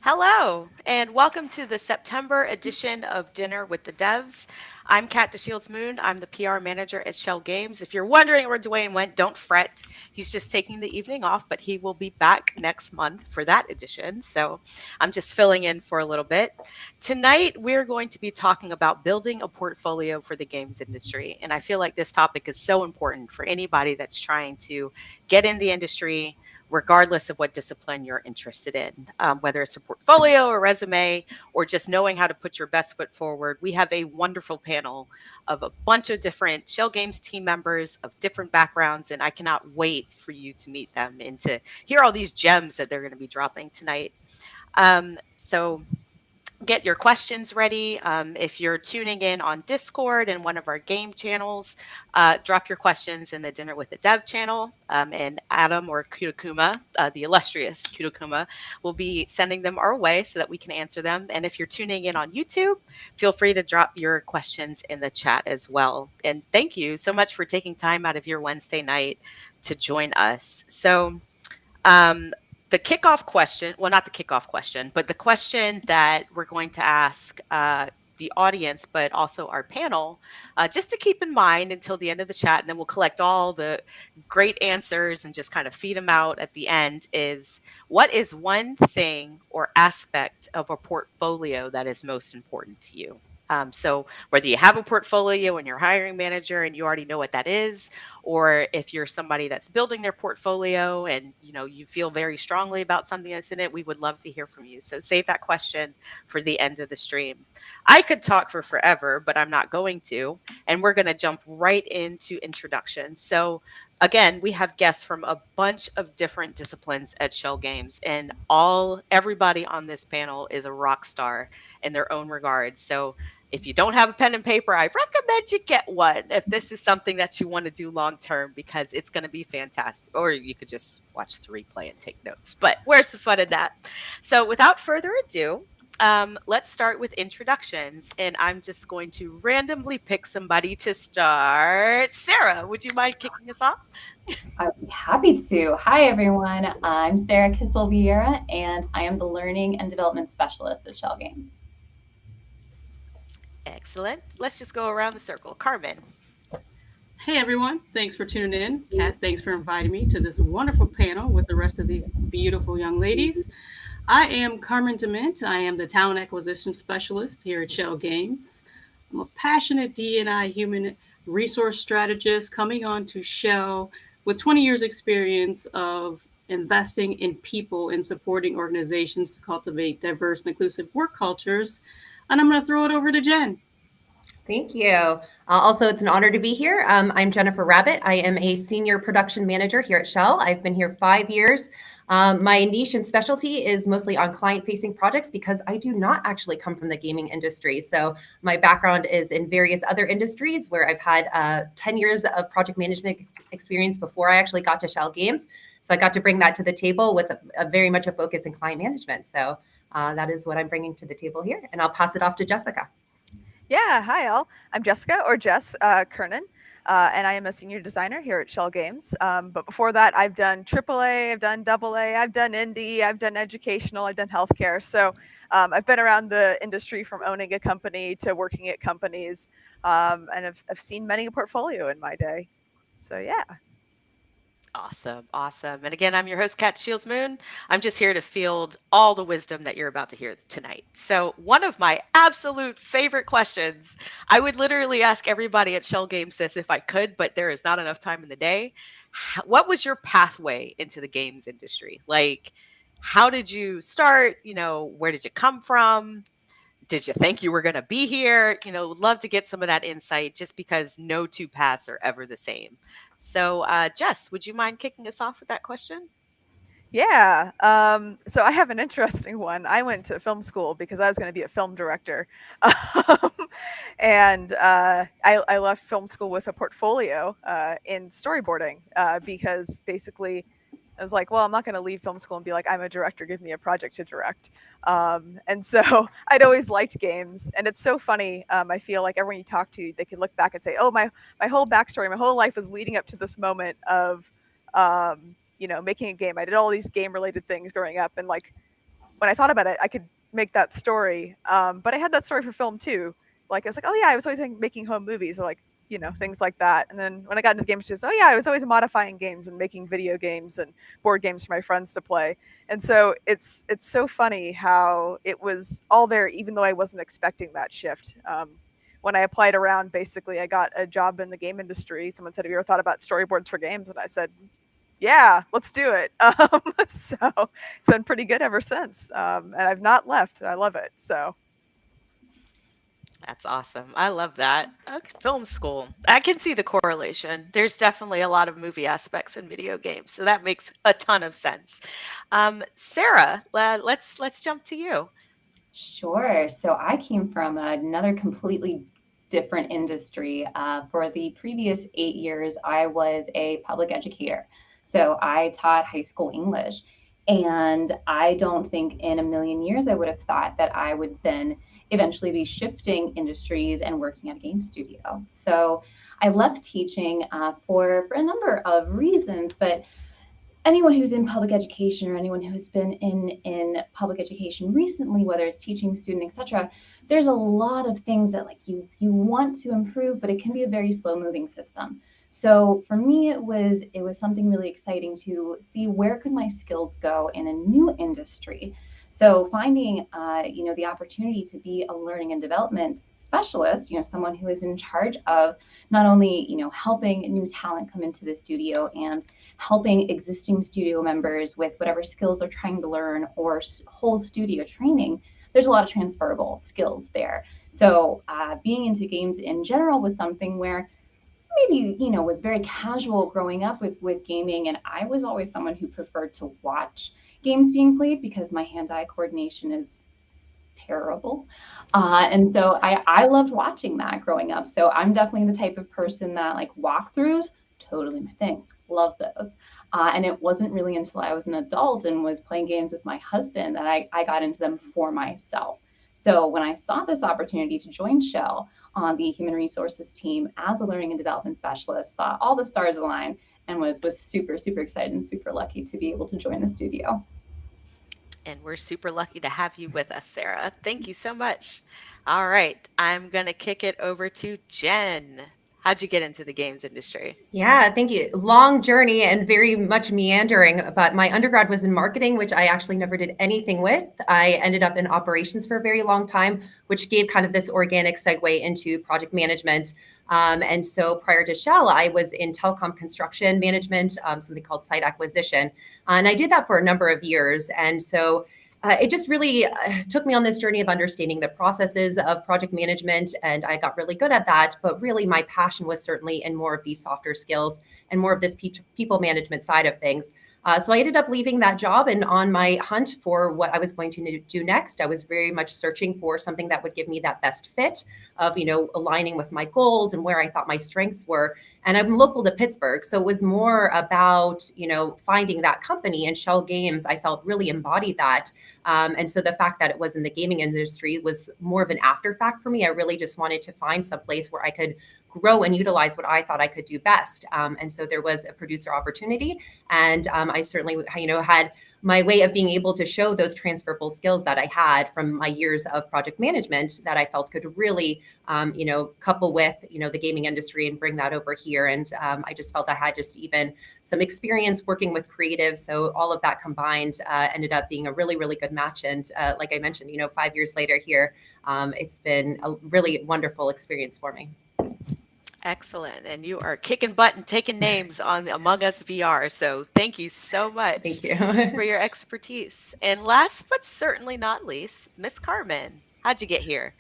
Hello, and welcome to the September edition of Dinner with the Devs. I'm Kat DeShields-Moon. I'm the PR manager at Schell Games. If you're wondering where Dwayne went, don't fret. He's just taking the evening off, but he will be back next month for that edition. So I'm just filling in for a little bit. Tonight, we're going to be talking about building a portfolio for the games industry. And I feel like this topic is so important for anybody that's trying to get in the industry, regardless of what discipline you're interested in, whether it's a portfolio, a resume, or just knowing how to put your best foot forward. We have a wonderful panel of a bunch of different Shell Games team members of different backgrounds, and I cannot wait for you to meet them and to hear all these gems that they're going to be dropping tonight. So get your questions ready. If you're tuning in on Discord and one of our game channels, drop your questions in the Dinner with the Dev channel. And Adam or Kutakuma, the illustrious Kutakuma, will be sending them our way so that we can answer them. And if you're tuning in on YouTube, feel free to drop your questions in the chat as well. And thank you so much for taking time out of your Wednesday night to join us. So, the kickoff question, well, not the kickoff question, but the question that we're going to ask the audience, but also our panel, just to keep in mind until the end of the chat, and then we'll collect all the great answers and just kind of feed them out at the end, is what is one thing or aspect of a portfolio that is most important to you? So whether you have a portfolio and you're a hiring manager and you already know what that is, or if you're somebody that's building their portfolio and you feel very strongly about something that's in it, we would love to hear from you. So save that question for the end of the stream. I could talk for forever, but I'm not going to, and we're going to jump right into introductions. So again, we have guests from a bunch of different disciplines at Shell Games, and everybody on this panel is a rock star in their own regard. So if you don't have a pen and paper, I recommend you get one if this is something that you want to do long term, because it's going to be fantastic. Or you could just watch the replay and take notes. But where's the fun in that? So without further ado, let's start with introductions. And I'm just going to randomly pick somebody to start. Sarah, would you mind kicking us off? I'd be happy to. Hi, everyone. I'm Sarah Kissel-Vieira, and I am the Learning and Development Specialist at Shell Games. Excellent. Let's just go around the circle. Carmen. Hey everyone, thanks for tuning in. Kat, thanks for inviting me to this wonderful panel with the rest of these beautiful young ladies. I am Carmen Dement. I am the Talent Acquisition Specialist here at Shell Games. I'm a passionate D&I human resource strategist coming on to Shell with 20 years experience of investing in people and supporting organizations to cultivate diverse and inclusive work cultures. And I'm going to throw it over to Jen. Thank you. Also, it's an honor to be here. I'm Jennifer Rabbit. I am a senior production manager here at Shell. I've been here 5 years. My niche and specialty is mostly on client-facing projects because I do not actually come from the gaming industry. So my background is in various other industries where I've had 10 years of project management experience before I actually got to Shell Games. So I got to bring that to the table with a very much a focus in client management. So that is what I'm bringing to the table here. And I'll pass it off to Jessica. Yeah, hi all. I'm Jessica, or Jess Kernan, and I am a senior designer here at Shell Games. But before that, I've done AAA, I've done AA, I've done indie, I've done educational, I've done healthcare. So I've been around the industry from owning a company to working at companies, and I've seen many a portfolio in my day. So yeah. Awesome. Awesome. And again, I'm your host, Kat DeShields-Moon. I'm just here to field all the wisdom that you're about to hear tonight. So one of my absolute favorite questions, I would literally ask everybody at Shell Games this if I could, but there is not enough time in the day. What was your pathway into the games industry? Like, how did you start? Where did you come from? Did you think you were going to be here? Love to get some of that insight, just because no two paths are ever the same. So, Jess, would you mind kicking us off with that question? Yeah. So I have an interesting one. I went to film school because I was going to be a film director. And I left film school with a portfolio in storyboarding because basically I was like, well, I'm not going to leave film school and be like, I'm a director, give me a project to direct. And so I'd always liked games. And it's so funny. I feel like everyone you talk to, they can look back and say, oh, my whole backstory, my whole life was leading up to this moment of, making a game. I did all these game related things growing up, and like when I thought about it, I could make that story. But I had that story for film too. Like I was like, oh yeah, I was always making home movies or like things like that. And then when I got into the game studios, oh yeah, I was always modifying games and making video games and board games for my friends to play. And so it's so funny how it was all there, even though I wasn't expecting that shift. When I applied around, basically, I got a job in the game industry. Someone said, "Have you ever thought about storyboards for games?" And I said, "Yeah, let's do it." So it's been pretty good ever since, and I've not left. I love it. So That's awesome. I love that. Okay, film school. I can see the correlation. There's definitely a lot of movie aspects in video games, so that makes a ton of sense. Sarah, let's jump to you. Sure. So I came from another completely different industry. For the previous 8 years, I was a public educator. So I taught high school English. And I don't think in a million years I would have thought that I would then eventually be shifting industries and working at a game studio. So I left teaching for a number of reasons, but anyone who's in public education or anyone who has been in public education recently, whether it's teaching, student, etc., there's a lot of things that like you want to improve, but it can be a very slow moving system. So for me, it was something really exciting to see where could my skills go in a new industry. So finding the opportunity to be a learning and development specialist, someone who is in charge of not only helping new talent come into the studio and helping existing studio members with whatever skills they're trying to learn or whole studio training, there's a lot of transferable skills there. So being into games in general was something where maybe was very casual growing up with gaming, and I was always someone who preferred to watch games being played because my hand-eye coordination is terrible. And so I loved watching that growing up. So I'm definitely the type of person that like walkthroughs, totally my thing. Love those. And it wasn't really until I was an adult and was playing games with my husband that I got into them for myself. So when I saw this opportunity to join Schell on the human resources team as a learning and development specialist, saw all the stars align and was super, super excited and super lucky to be able to join the studio. And we're super lucky to have you with us, Sarah. Thank you so much. All right, I'm going to kick it over to Jen. How'd you get into the games industry? Yeah, thank you. Long journey and very much meandering, but my undergrad was in marketing, which I actually never did anything with. I ended up in operations for a very long time, which gave kind of this organic segue into project management. And so prior to Schell, I was in telecom construction management, something called site acquisition. And I did that for a number of years. And so it just really took me on this journey of understanding the processes of project management, and I got really good at that. But really, my passion was certainly in more of these softer skills and more of this people management side of things. So I ended up leaving that job and on my hunt for what I was going to do next. I was very much searching for something that would give me that best fit of, aligning with my goals and where I thought my strengths were. And I'm local to Pittsburgh, so it was more about, finding that company, and Schell Games, I felt really embodied that. And so the fact that it was in the gaming industry was more of an after fact for me. I really just wanted to find some place where I could grow and utilize what I thought I could do best. And so there was a producer opportunity, and I certainly, had my way of being able to show those transferable skills that I had from my years of project management that I felt could really, couple with, the gaming industry and bring that over here. And I just felt I had just even some experience working with creatives. So all of that combined ended up being a really, really good match. And like I mentioned, 5 years later here, it's been a really wonderful experience for me. Excellent. And you are kicking butt and taking names on the Among Us VR. So thank you so much Thank you. for your expertise. And last but certainly not least, Miss Carmen, how'd you get here?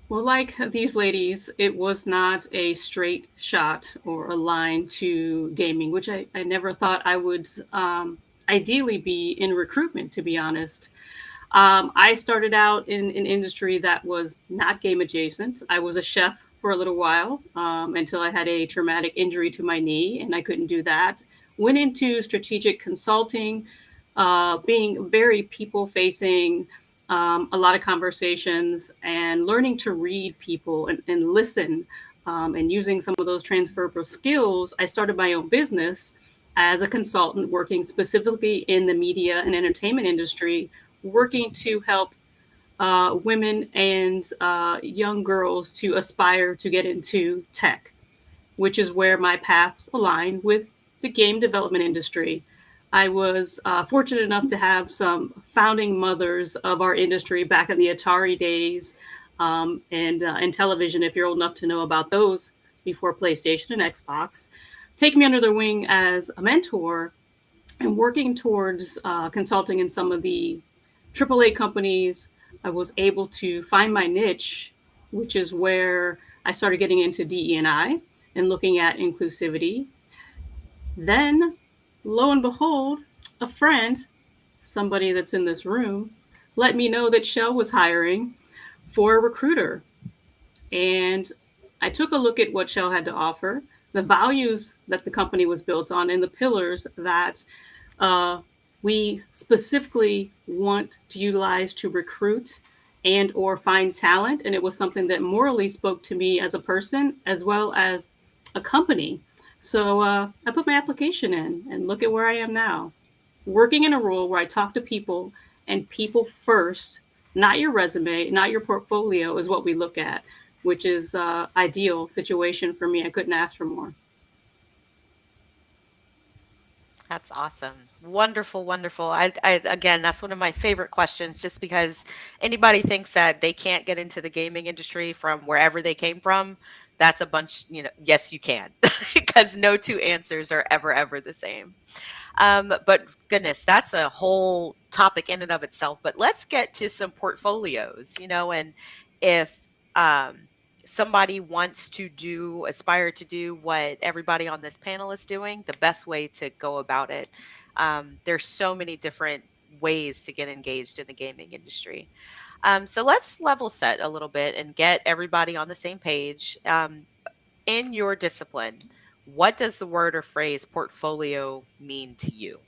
Well, like these ladies, it was not a straight shot or a line to gaming, which I never thought I would ideally be in recruitment, to be honest. I started out in an industry that was not game adjacent. I was a chef for a little while until I had a traumatic injury to my knee, and I couldn't do that. Went into strategic consulting, being very people facing, a lot of conversations, and learning to read people and listen, and using some of those transferable skills. I started my own business as a consultant working specifically in the media and entertainment industry, working to help women and young girls to aspire to get into tech, which is where my paths align with the game development industry. I was fortunate enough to have some founding mothers of our industry back in the Atari days, and television, if you're old enough to know about those before PlayStation and Xbox, take me under their wing as a mentor and working towards consulting in some of the AAA companies. I was able to find my niche, which is where I started getting into DE&I and looking at inclusivity. Then, lo and behold, a friend, somebody that's in this room, let me know that Schell was hiring for a recruiter. And I took a look at what Schell had to offer, the values that the company was built on, and the pillars that uh, we specifically want to utilize to recruit and or find talent. And it was something that morally spoke to me as a person as well as a company. So I put my application in, and look at where I am now, working in a role where I talk to people, and people first, not your resume, not your portfolio, is what we look at, which is ideal situation for me. I couldn't ask for more. That's awesome. Wonderful, wonderful. I again, that's one of my favorite questions just because anybody thinks that they can't get into the gaming industry from wherever they came from. That's a bunch, yes, you can, because no two answers are ever the same. But goodness, that's a whole topic in and of itself. But let's get to some portfolios, and if somebody wants to aspire to do what everybody on this panel is doing, the best way to go about it. There's so many different ways to get engaged in the gaming industry. So let's level set a little bit and get everybody on the same page. In your discipline, what does the word or phrase portfolio mean to you?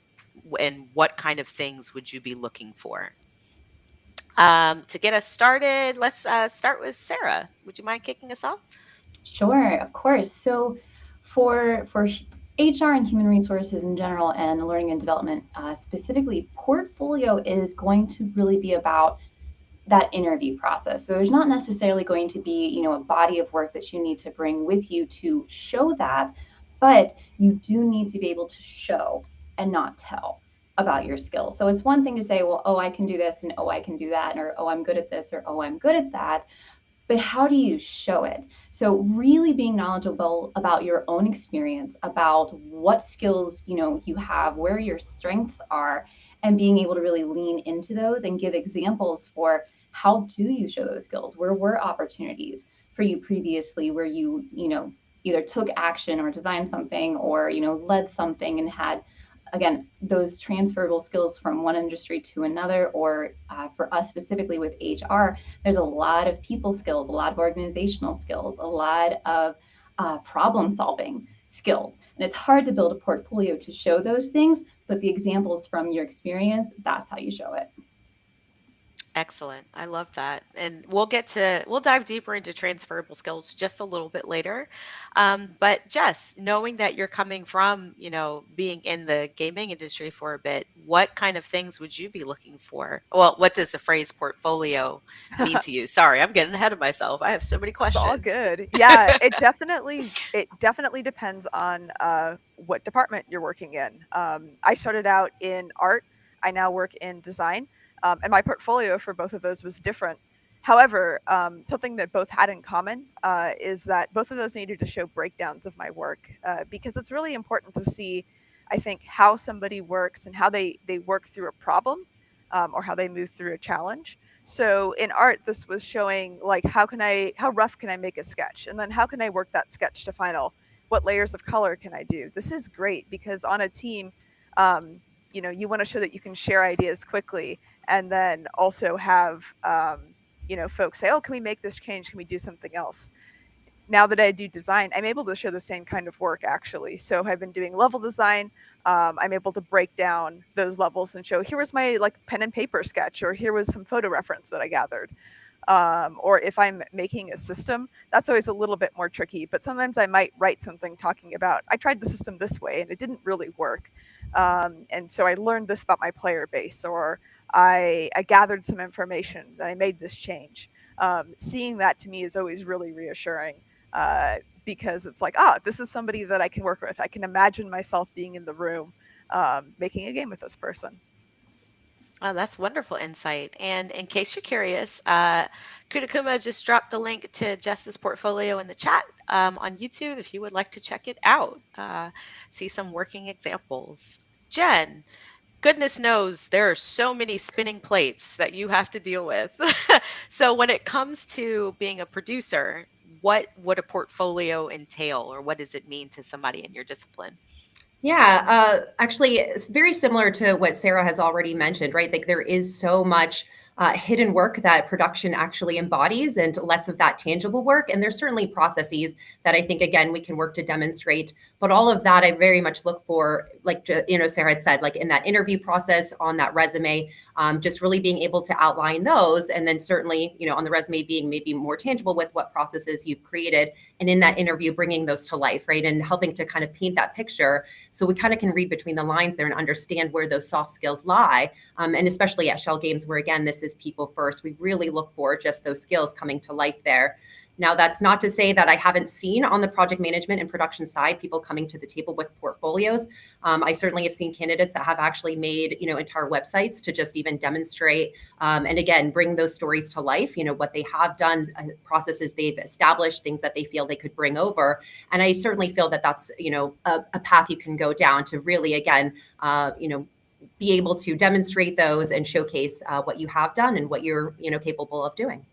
And what kind of things would you be looking for? To get us started, let's start with Sarah. Would you mind kicking us off? Sure, of course. So for HR and human resources in general and learning and development specifically, portfolio is going to really be about that interview process. So there's not necessarily going to be, a body of work that you need to bring with you to show that, but you do need to be able to show and not tell about your skills. So it's one thing to say, well, oh, I can do this, and oh, I can do that, or oh, I'm good at this, or oh, I'm good at that. But how do you show it? So really being knowledgeable about your own experience, about what skills, you have, where your strengths are, and being able to really lean into those and give examples for how do you show those skills? Where were opportunities for you previously where you, either took action or designed something or, led something and had, again, those transferable skills from one industry to another, or for us specifically with HR, there's a lot of people skills, a lot of organizational skills, a lot of problem solving skills. And it's hard to build a portfolio to show those things, but the examples from your experience, that's how you show it. Excellent. I love that. And we'll dive deeper into transferable skills just a little bit later. But Jess, knowing that you're coming from, being in the gaming industry for a bit, what kind of things would you be looking for? Well, what does the phrase portfolio mean to you? Sorry, I'm getting ahead of myself. I have so many It's questions. all good. Yeah, it definitely depends on what department you're working in. I started out in art. I now work in design. And my portfolio for both of those was different. However, something that both had in common is that both of those needed to show breakdowns of my work because it's really important to see, I think, how somebody works and how they work through a problem or how they move through a challenge. So in art, this was showing like how rough can I make a sketch, and then how can I work that sketch to final? What layers of color can I do? This is great because on a team, you want to show that you can share ideas quickly and then also have folks say, oh, can we make this change, can we do something else? Now that I do design, I'm able to show the same kind of work actually. So I've been doing level design. I'm able to break down those levels and show here was my pen and paper sketch, or here was some photo reference that I gathered. Or if I'm making a system, that's always a little bit more tricky. But sometimes I might write something talking about, I tried the system this way and it didn't really work. And so I learned this about my player base, or I gathered some information and I made this change. Seeing that to me is always really reassuring, because it's like, this is somebody that I can work with. I can imagine myself being in the room, making a game with this person. Oh, that's wonderful insight. And in case you're curious, Kudakuma just dropped the link to Jess's portfolio in the chat on YouTube if you would like to check it out. See some working examples. Jen, goodness knows there are so many spinning plates that you have to deal with. So when it comes to being a producer, what would a portfolio entail, or what does it mean to somebody in your discipline? Yeah, actually, it's very similar to what Sarah has already mentioned, right? Like there is so much hidden work that production actually embodies and less of that tangible work. And there's certainly processes that I think, again, we can work to demonstrate. But all of that, I very much look for, like, Sarah had said, like in that interview process, on that resume, just really being able to outline those. And then certainly, on the resume being maybe more tangible with what processes you've created. And in that interview, bringing those to life, right? And helping to kind of paint that picture so we kind of can read between the lines there and understand where those soft skills lie. And especially at Schell Games, where again, this is people first, we really look for just those skills coming to life there. Now, that's not to say that I haven't seen on the project management and production side people coming to the table with portfolios. I certainly have seen candidates that have actually made, entire websites to just even demonstrate and again, bring those stories to life, what they have done, processes they've established, things that they feel they could bring over. And I certainly feel that that's, a path you can go down to really, again, be able to demonstrate those and showcase what you have done and what you're, capable of doing.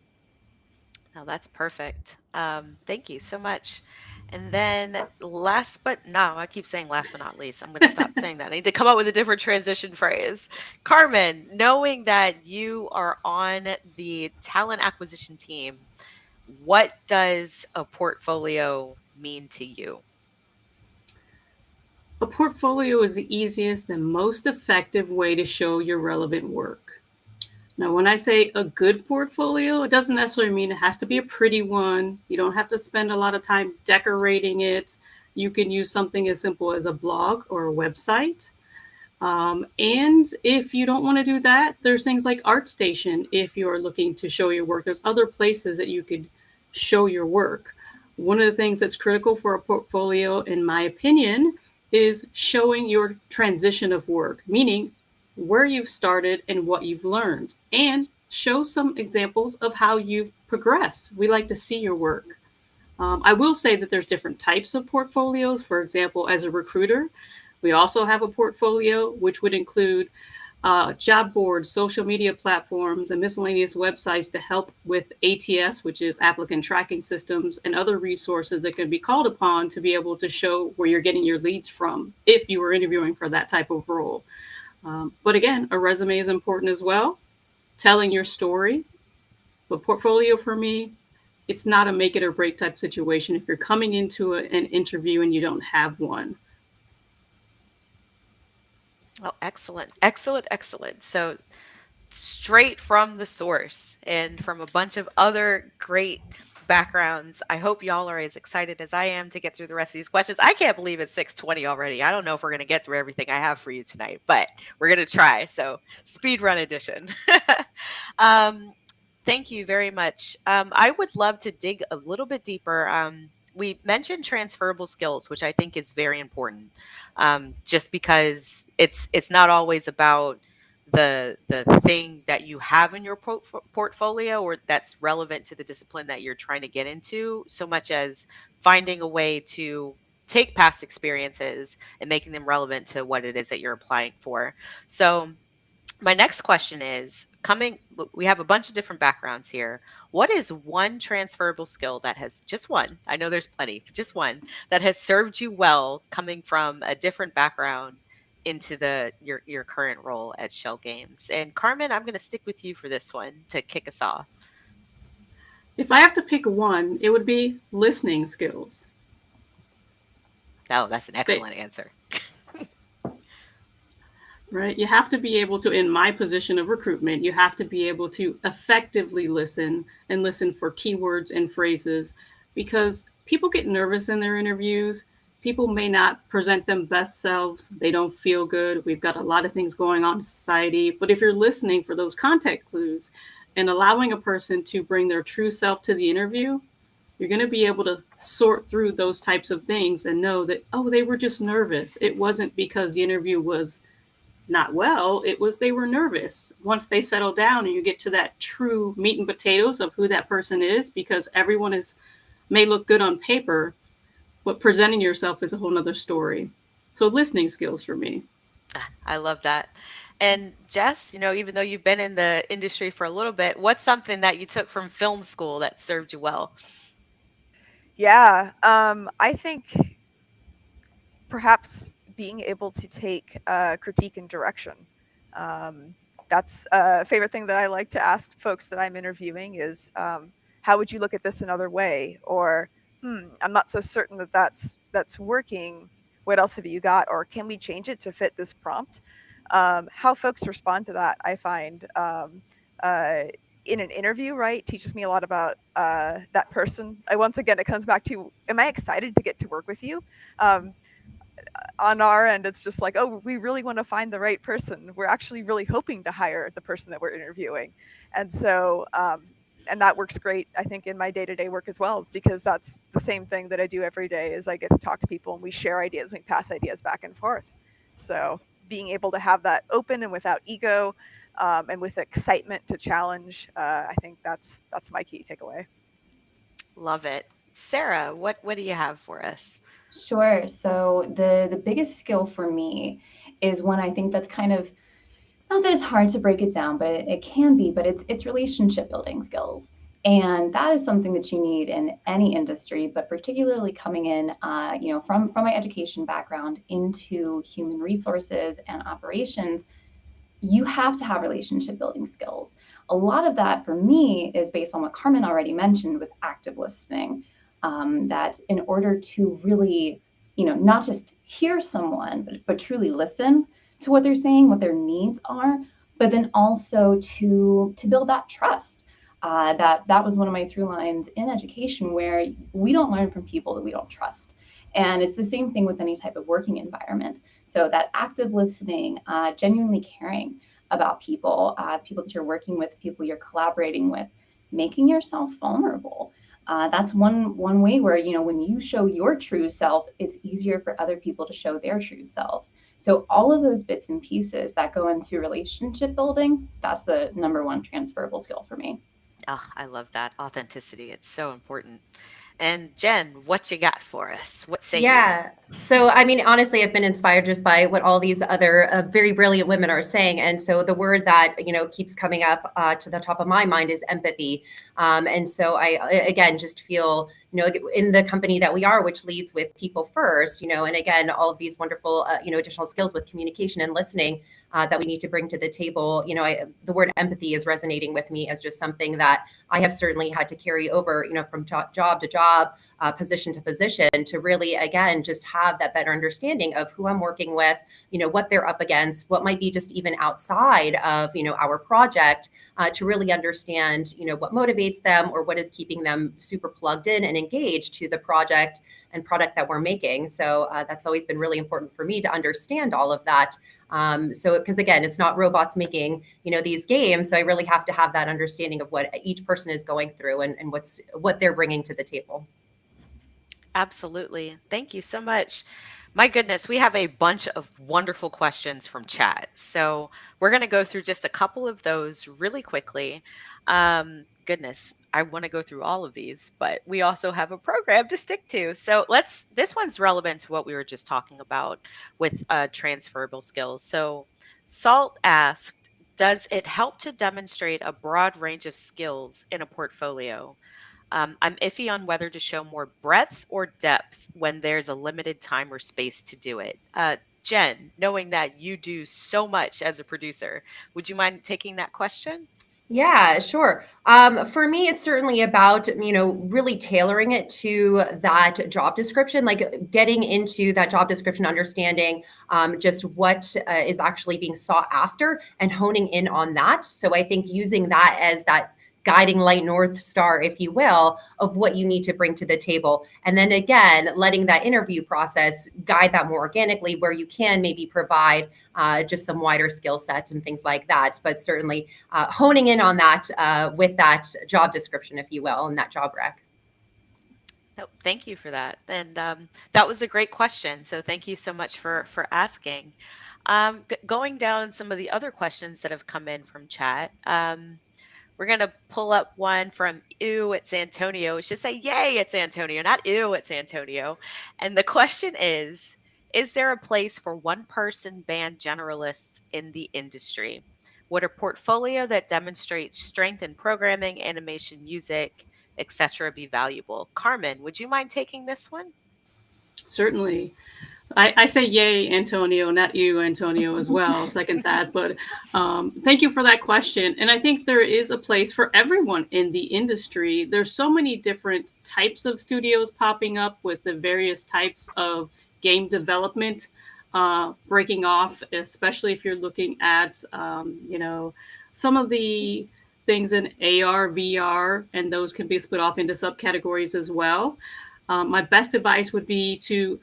Oh, that's perfect. Thank you so much. And then I keep saying last but not least. I'm going to stop saying that. I need to come up with a different transition phrase. Carmen, knowing that you are on the talent acquisition team, what does a portfolio mean to you? A portfolio is the easiest and most effective way to show your relevant work. Now, when I say a good portfolio, it doesn't necessarily mean it has to be a pretty one. You don't have to spend a lot of time decorating it. You can use something as simple as a blog or a website. And if you don't want to do that, there's things like ArtStation. If you're looking to show your work, there's other places that you could show your work. One of the things that's critical for a portfolio, in my opinion, is showing your transition of work, meaning where you've started and what you've learned, and show some examples of how you've progressed. We like to see your work. I will say that there's different types of portfolios. For example, as a recruiter, we also have a portfolio which would include job boards, social media platforms, and miscellaneous websites to help with ATS, which is applicant tracking systems, and other resources that can be called upon to be able to show where you're getting your leads from if you were interviewing for that type of role. But again, a resume is important as well, telling your story. But portfolio for me, it's not a make it or break type situation if you're coming into an interview and you don't have one. Oh, excellent. Excellent. Excellent. So straight from the source and from a bunch of other great backgrounds. I hope y'all are as excited as I am to get through the rest of these questions. I can't believe it's 6:20 already. I don't know if we're going to get through everything I have for you tonight, but we're going to try. So speed run edition. Thank you very much. I would love to dig a little bit deeper. We mentioned transferable skills, which I think is very important, just because it's not always about the thing that you have in your portfolio or that's relevant to the discipline that you're trying to get into, so much as finding a way to take past experiences and making them relevant to what it is that you're applying for. So my next question is we have a bunch of different backgrounds here. What is one transferable skill that has just one? I know there's plenty, but just one that has served you well coming from a different background into your current role at Schell Games? And Carmen, I'm going to stick with you for this one to kick us off. If I have to pick one, it would be listening skills. Oh, that's an excellent answer. Right? You have to be able to, in my position of recruitment, you have to be able to effectively listen and listen for keywords and phrases, because people get nervous in their interviews. people may not present them best selves. They don't feel good. We've got a lot of things going on in society. But if you're listening for those context clues and allowing a person to bring their true self to the interview, you're going to be able to sort through those types of things and know that, oh, they were just nervous. It wasn't because the interview was not well. It was they were nervous. Once they settle down and you get to that true meat and potatoes of who that person is, because everyone may look good on paper, but presenting yourself is a whole nother story. So listening skills for me. I love that. And Jess, even though you've been in the industry for a little bit, what's something that you took from film school that served you well? Yeah, I think perhaps being able to take critique and direction. That's a favorite thing that I like to ask folks that I'm interviewing is, how would you look at this another way? Or, I'm not so certain that that's working. What else have you got? Or can we change it to fit this prompt? How folks respond to that, I find, in an interview, right, teaches me a lot about that person. Once again, it comes back to, am I excited to get to work with you? On our end, it's just like, oh, we really want to find the right person. We're actually really hoping to hire the person that we're interviewing. And so, and that works great, I think, in my day-to-day work as well, because that's the same thing that I do every day is I get to talk to people and we share ideas, we pass ideas back and forth. So being able to have that open and without ego, and with excitement to challenge, I think that's my key takeaway. Love it. Sarah, what do you have for us? Sure. So the biggest skill for me is one I think that's kind of, not that it's hard to break it down, but it can be, but it's relationship building skills. And that is something that you need in any industry, but particularly coming in, from my education background into human resources and operations, you have to have relationship building skills. A lot of that for me is based on what Carmen already mentioned with active listening. That in order to really, not just hear someone, but truly listen to what they're saying, what their needs are, but then also to build that trust. That was one of my through lines in education, where we don't learn from people that we don't trust. And it's the same thing with any type of working environment. So that active listening, genuinely caring about people, people that you're working with, people you're collaborating with, making yourself vulnerable. That's one way where, when you show your true self, it's easier for other people to show their true selves. So all of those bits and pieces that go into relationship building, that's the number one transferable skill for me. Oh, I love that. Authenticity. It's so important. And Jen, what you got for us? What say you? Yeah. So, I mean, honestly, I've been inspired just by what all these other very brilliant women are saying. And so the word that, keeps coming up to the top of my mind is empathy. And so again, just feel, in the company that we are, which leads with people first, and again, all of these wonderful, additional skills with communication and listening that we need to bring to the table. The word empathy is resonating with me as just something that I have certainly had to carry over, from job to job, position to position, to really, again, just have that better understanding of who I'm working with, what they're up against, what might be just even outside of, our project, to really understand, what motivates them or what is keeping them super plugged in and engaged to the project and product that we're making. So that's always been really important for me to understand all of that. So, because again, it's not robots making, these games. So I really have to have that understanding of what each person is going through and what they're bringing to the table. Absolutely. Thank you so much. My goodness, we have a bunch of wonderful questions from chat. So we're going to go through just a couple of those really quickly. Goodness, I want to go through all of these, but we also have a program to stick to. So this one's relevant to what we were just talking about with transferable skills. So Salt asked, does it help to demonstrate a broad range of skills in a portfolio? I'm iffy on whether to show more breadth or depth when there's a limited time or space to do it. Jen, knowing that you do so much as a producer, would you mind taking that question? Yeah, sure. For me, it's certainly about, really tailoring it to that job description, like getting into that job description, understanding just what is actually being sought after and honing in on that. So I think using that as that guiding light North Star, if you will, of what you need to bring to the table. And then again, letting that interview process guide that more organically, where you can maybe provide just some wider skill sets and things like that. But certainly honing in on that with that job description, if you will, and that job rec. Oh, thank you for that. And that was a great question. So thank you so much for asking. Going down some of the other questions that have come in from chat. We're going to pull up one from Ew, it's Antonio. It should say, yay, it's Antonio, not ew, it's Antonio. And the question is there a place for one person band generalists in the industry? Would a portfolio that demonstrates strength in programming, animation, music, etc. be valuable? Carmen, would you mind taking this one? Certainly. I say yay, Antonio, not you, Antonio, as well. Second that. But thank you for that question. And I think there is a place for everyone in the industry. There's so many different types of studios popping up with the various types of game development breaking off, especially if you're looking at, some of the things in AR, VR, and those can be split off into subcategories as well. My best advice would be to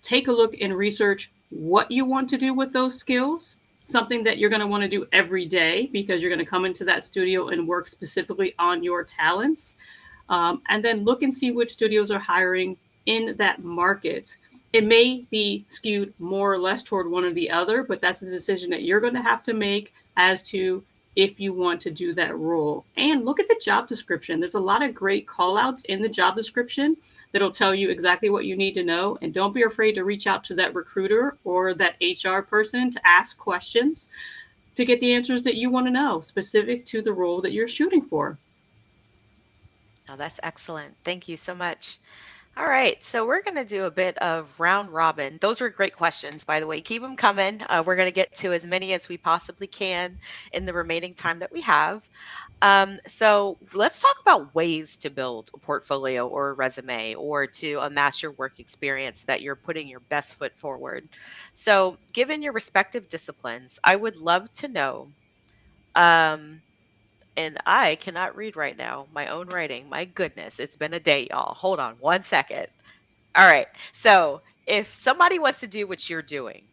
take a look and research what you want to do with those skills, something that you're going to want to do every day because you're going to come into that studio and work specifically on your talents. And then look and see which studios are hiring in that market. It may be skewed more or less toward one or the other, but that's a decision that you're going to have to make as to if you want to do that role. And look at the job description. There's a lot of great call outs in the job description that'll tell you exactly what you need to know. And don't be afraid to reach out to that recruiter or that HR person to ask questions to get the answers that you want to know specific to the role that you're shooting for. Oh, that's excellent. Thank you so much. All right, so we're going to do a bit of round robin. Those were great questions, by the way. Keep them coming. We're going to get to as many as we possibly can in the remaining time that we have. So let's talk about ways to build a portfolio or a resume or to amass your work experience that you're putting your best foot forward. So, given your respective disciplines, I would love to know. And I cannot read right now my own writing. My goodness, it's been a day, y'all. Hold on one second. All right. So, if somebody wants to do what you're doing,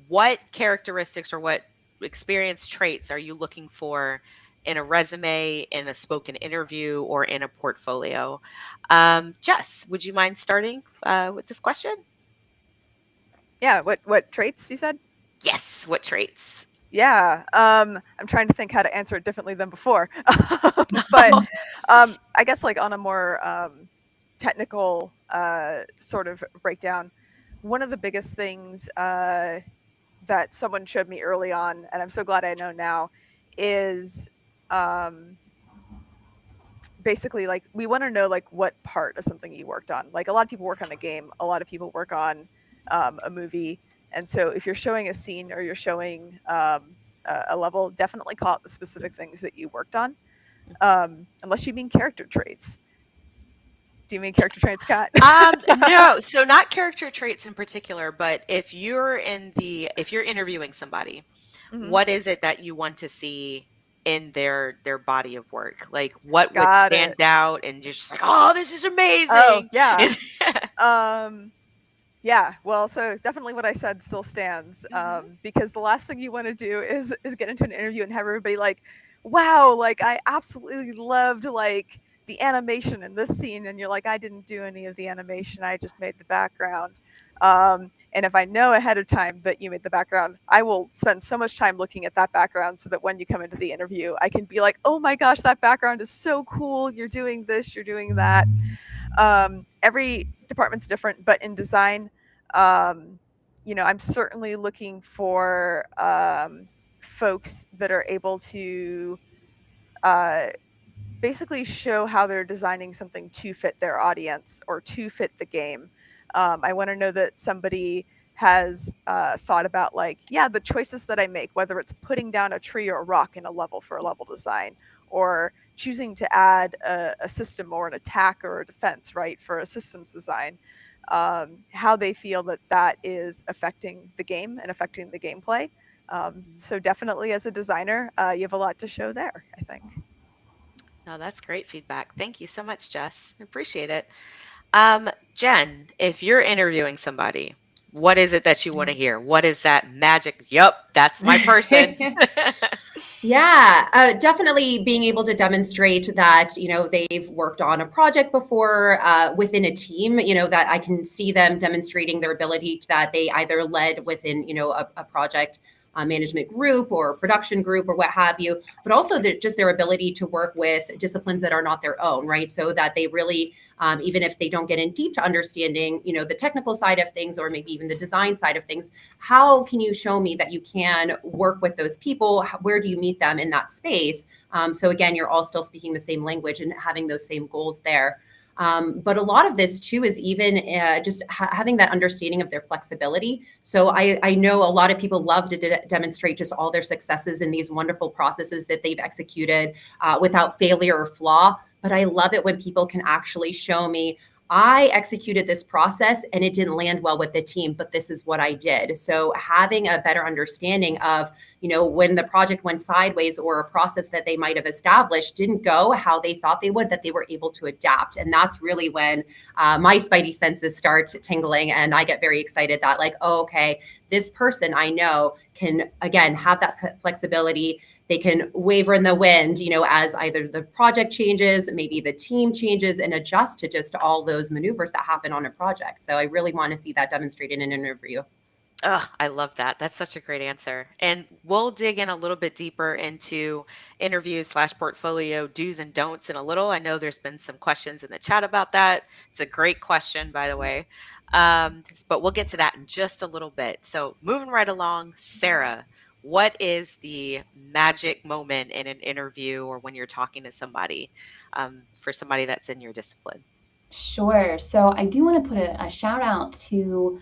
what characteristics or what experience traits are you looking for in a resume, in a spoken interview, or in a portfolio? Jess, would you mind starting with this question? Yeah, what traits you said? Yes. What traits? Yeah, I'm trying to think how to answer it differently than before. But I guess like on a more technical sort of breakdown, one of the biggest things that someone showed me early on, and I'm so glad I know now, is basically like we want to know like what part of something you worked on. Like a lot of people work on a game, a lot of people work on a movie. And so if you're showing a scene or you're showing a level, definitely call out the specific things that you worked on, unless you mean character traits. Do you mean character traits, Kat? No, so not character traits in particular, but if you're interviewing somebody, what is it that you want to see in their body of work? Like what would stand out and you're just like, oh, this is amazing. Oh, yeah. Yeah, well, so definitely what I said still stands, because the last thing you want to do is get into an interview and have everybody like, wow, like I absolutely loved like the animation in this scene, and you're like, I didn't do any of the animation, I just made the background. And if I know ahead of time that you made the background, I will spend so much time looking at that background so that when you come into the interview, I can be like, oh my gosh, that background is so cool. You're doing this, you're doing that. Every department's different, but in design, I'm certainly looking for folks that are able to basically show how they're designing something to fit their audience or to fit the game. I want to know that somebody has thought about like, yeah, the choices that I make, whether it's putting down a tree or a rock in a level for a level design, or choosing to add a system or an attack or a defense, right, for a systems design, how they feel that is affecting the game and affecting the gameplay. So definitely as a designer, you have a lot to show there, I think. No, that's great feedback. Thank you so much, Jess. I appreciate it. Jen, if you're interviewing somebody, what is it that you want to hear? What is that magic? Yup, that's my person. Yeah, definitely being able to demonstrate that, they've worked on a project before within a team, that I can see them demonstrating their ability to that they either led within, a project management group or production group or what have you, but also just their ability to work with disciplines that are not their own, right? So that they really, even if they don't get in deep to understanding, the technical side of things or maybe even the design side of things, how can you show me that you can work with those people? Where do you meet them in that space? So again, you're all still speaking the same language and having those same goals there. But a lot of this too is even just having that understanding of their flexibility. So I know a lot of people love to demonstrate just all their successes in these wonderful processes that they've executed without failure or flaw. But I love it when people can actually show me, I executed this process and it didn't land well with the team, but this is what I did. So having a better understanding of, when the project went sideways or a process that they might have established didn't go how they thought they would, that they were able to adapt. And that's really when my spidey senses start tingling and I get very excited that like, oh, okay, this person I know can, again, have that flexibility. They can waver in the wind, as either the project changes, maybe the team changes and adjust to just all those maneuvers that happen on a project. So I really want to see that demonstrated in an interview. Oh, I love that. That's such a great answer. And we'll dig in a little bit deeper into interview/portfolio do's and don'ts in a little. I know there's been some questions in the chat about that. It's a great question, by the way. But we'll get to that in just a little bit. So moving right along, Sarah, what is the magic moment in an interview or when you're talking to somebody for somebody that's in your discipline? Sure. So I do want to put a shout out to,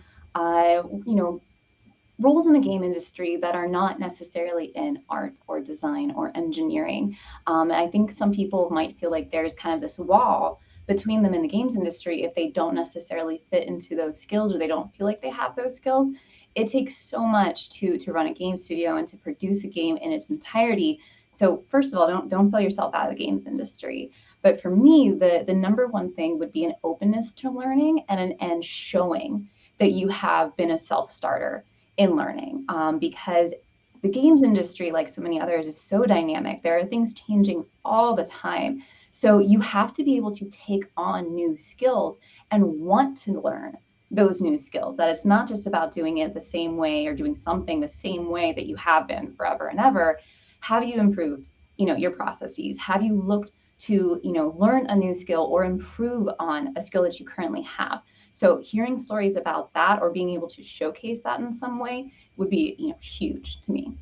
roles in the game industry that are not necessarily in art or design or engineering. And I think some people might feel like there's kind of this wall between them in the games industry if they don't necessarily fit into those skills or they don't feel like they have those skills. It takes so much to run a game studio and to produce a game in its entirety. So first of all, don't sell yourself out of the games industry. But for me, the number one thing would be an openness to learning and showing that you have been a self-starter in learning, because the games industry, like so many others, is so dynamic. There are things changing all the time. So you have to be able to take on new skills and want to learn those new skills, that it's not just about doing it the same way or doing something the same way that you have been forever and ever. Have you improved, your processes? Have you looked to, learn a new skill or improve on a skill that you currently have? So hearing stories about that or being able to showcase that in some way would be, huge to me.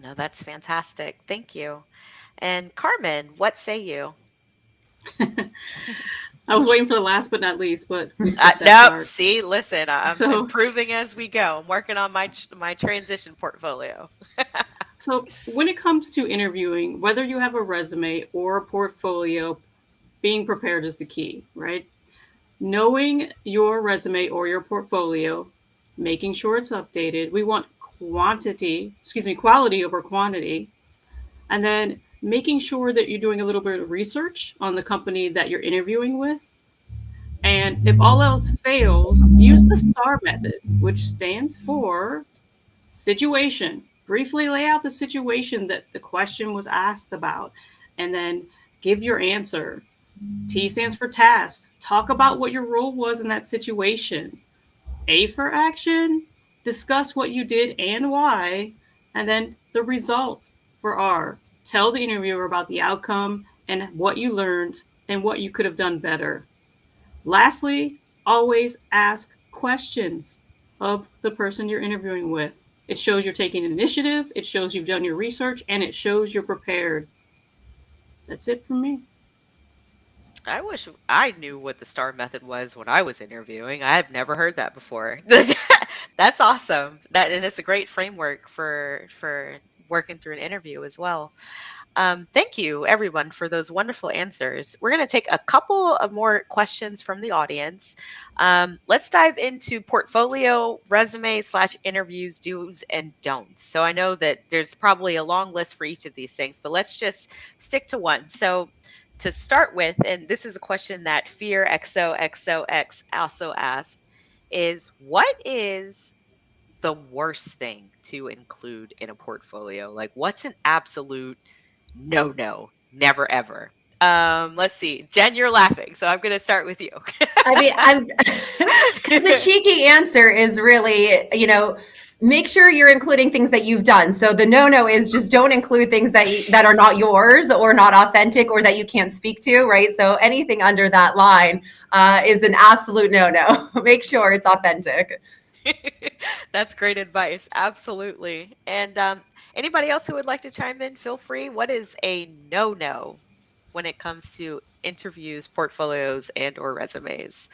No, that's fantastic. Thank you. And Carmen, what say you? I was waiting for the last but not least, but we skipped that Nope. part. See, listen, I'm So- improving as we go. I'm working on my transition portfolio. So when it comes to interviewing, whether you have a resume or a portfolio, being prepared is the key, right? Knowing your resume or your portfolio, making sure it's updated. We want quality over quantity. And then making sure that you're doing a little bit of research on the company that you're interviewing with. And if all else fails, use the STAR method, which stands for situation. Briefly lay out the situation that the question was asked about, and then give your answer. T stands for task. Talk about what your role was in that situation. A for action. Discuss what you did and why. And then the result for R. Tell the interviewer about the outcome and what you learned and what you could have done better. Lastly, always ask questions of the person you're interviewing with. It shows you're taking initiative, it shows you've done your research, and it shows you're prepared. That's it from me. I wish I knew what the STAR method was when I was interviewing. I've never heard that before. That's awesome. And it's a great framework for working through an interview as well. Thank you, everyone, for those wonderful answers. We're going to take a couple of more questions from the audience. Let's dive into portfolio, resume / interviews, do's and don'ts. So I know that there's probably a long list for each of these things, but let's just stick to one. So to start with, and this is a question that Fear XOXOX also asked, is what is the worst thing to include in a portfolio? Like, what's an absolute no, never ever? Let's see. Jen, you're laughing, so I'm going to start with you. I mean, the cheeky answer is really, make sure you're including things that you've done. So the no is just don't include things that are not yours or not authentic or that you can't speak to, right? So anything under that line is an absolute no. Make sure it's authentic. That's great advice. Absolutely. And anybody else who would like to chime in, feel free. What is a no when it comes to interviews, portfolios, and or resumes?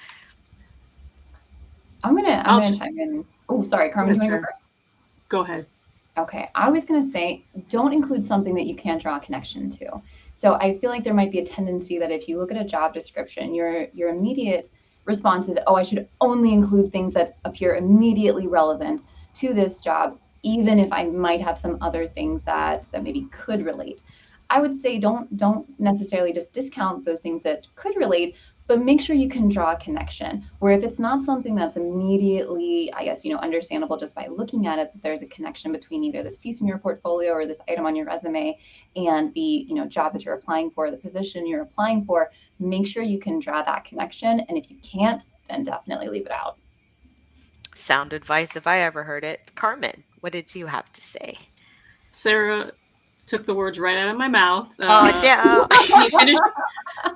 I'm gonna chime in. Oh, sorry, Carmen, do you want to go first? Go ahead. Okay, I was going to say, don't include something that you can't draw a connection to. So I feel like there might be a tendency that if you look at a job description, your immediate response is, oh, I should only include things that appear immediately relevant to this job, even if I might have some other things that maybe could relate. I would say don't necessarily just discount those things that could relate, but make sure you can draw a connection, where if it's not something that's immediately, I guess, understandable just by looking at it, that there's a connection between either this piece in your portfolio or this item on your resume and the, job that you're applying for, the position you're applying for, make sure you can draw that connection. And if you can't, then definitely leave it out. Sound advice if I ever heard it. Carmen, what did you have to say? Sarah took the words right out of my mouth. Oh, no.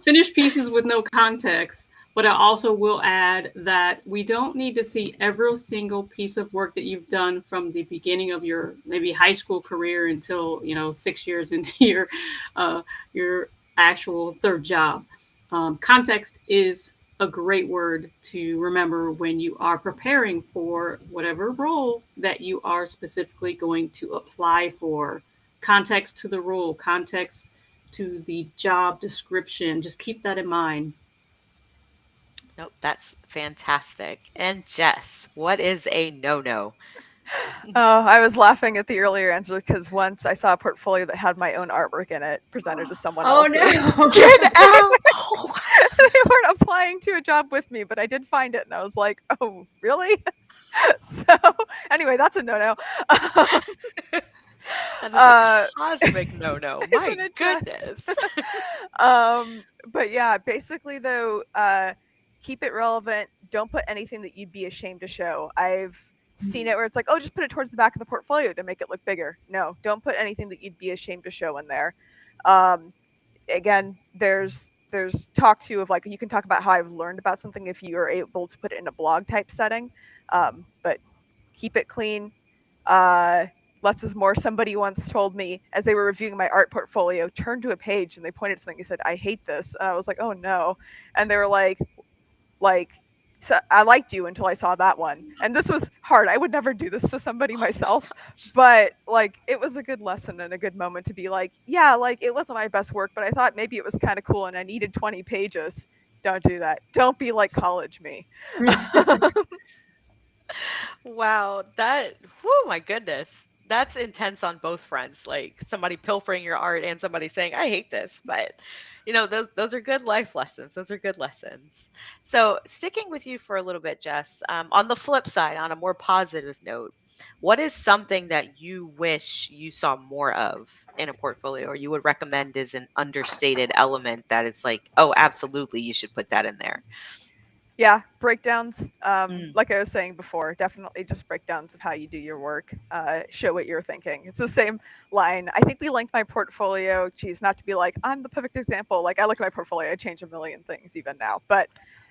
Finished pieces with no context. But I also will add that we don't need to see every single piece of work that you've done from the beginning of your maybe high school career until 6 years into your actual third job. Context is a great word to remember when you are preparing for whatever role that you are specifically going to apply for. Context to the role, context to the job description. Just keep that in mind. Nope, that's fantastic. And Jess, what is a no? Oh, I was laughing at the earlier answer because once I saw a portfolio that had my own artwork in it presented to someone else. No. Get out! They weren't applying to a job with me, but I did find it and I was like, oh, really? So anyway, that's a no. That is a cosmic no. My goodness. But yeah, basically though, keep it relevant. Don't put anything that you'd be ashamed to show. I've seen it where it's like, oh, just put it towards the back of the portfolio to make it look bigger. No, don't put anything that you'd be ashamed to show in there. Again, there's talk too of like, you can talk about how I've learned about something if you are able to put it in a blog type setting, but keep it clean. Less is more. Somebody once told me as they were reviewing my art portfolio, turned to a page and they pointed to something and said, I hate this. And I was like, oh no. And they were like, so I liked you until I saw that one. And this was hard. I would never do this to somebody myself, but like, it was a good lesson and a good moment to be like, yeah, like it wasn't my best work, but I thought maybe it was kind of cool and I needed 20 pages. Don't do that. Don't be like college me. Wow, my goodness. That's intense on both fronts. Like somebody pilfering your art and somebody saying, I hate this. But, those are good life lessons. Those are good lessons. So sticking with you for a little bit, Jess, on the flip side, on a more positive note, what is something that you wish you saw more of in a portfolio or you would recommend as an understated element that it's like, oh, absolutely, you should put that in there? Yeah, breakdowns. Like I was saying before, definitely just breakdowns of how you do your work. Show what you're thinking. It's the same line. I think we linked my portfolio. Geez, not to be like, I'm the perfect example. Like I look at my portfolio, I change a million things even now. But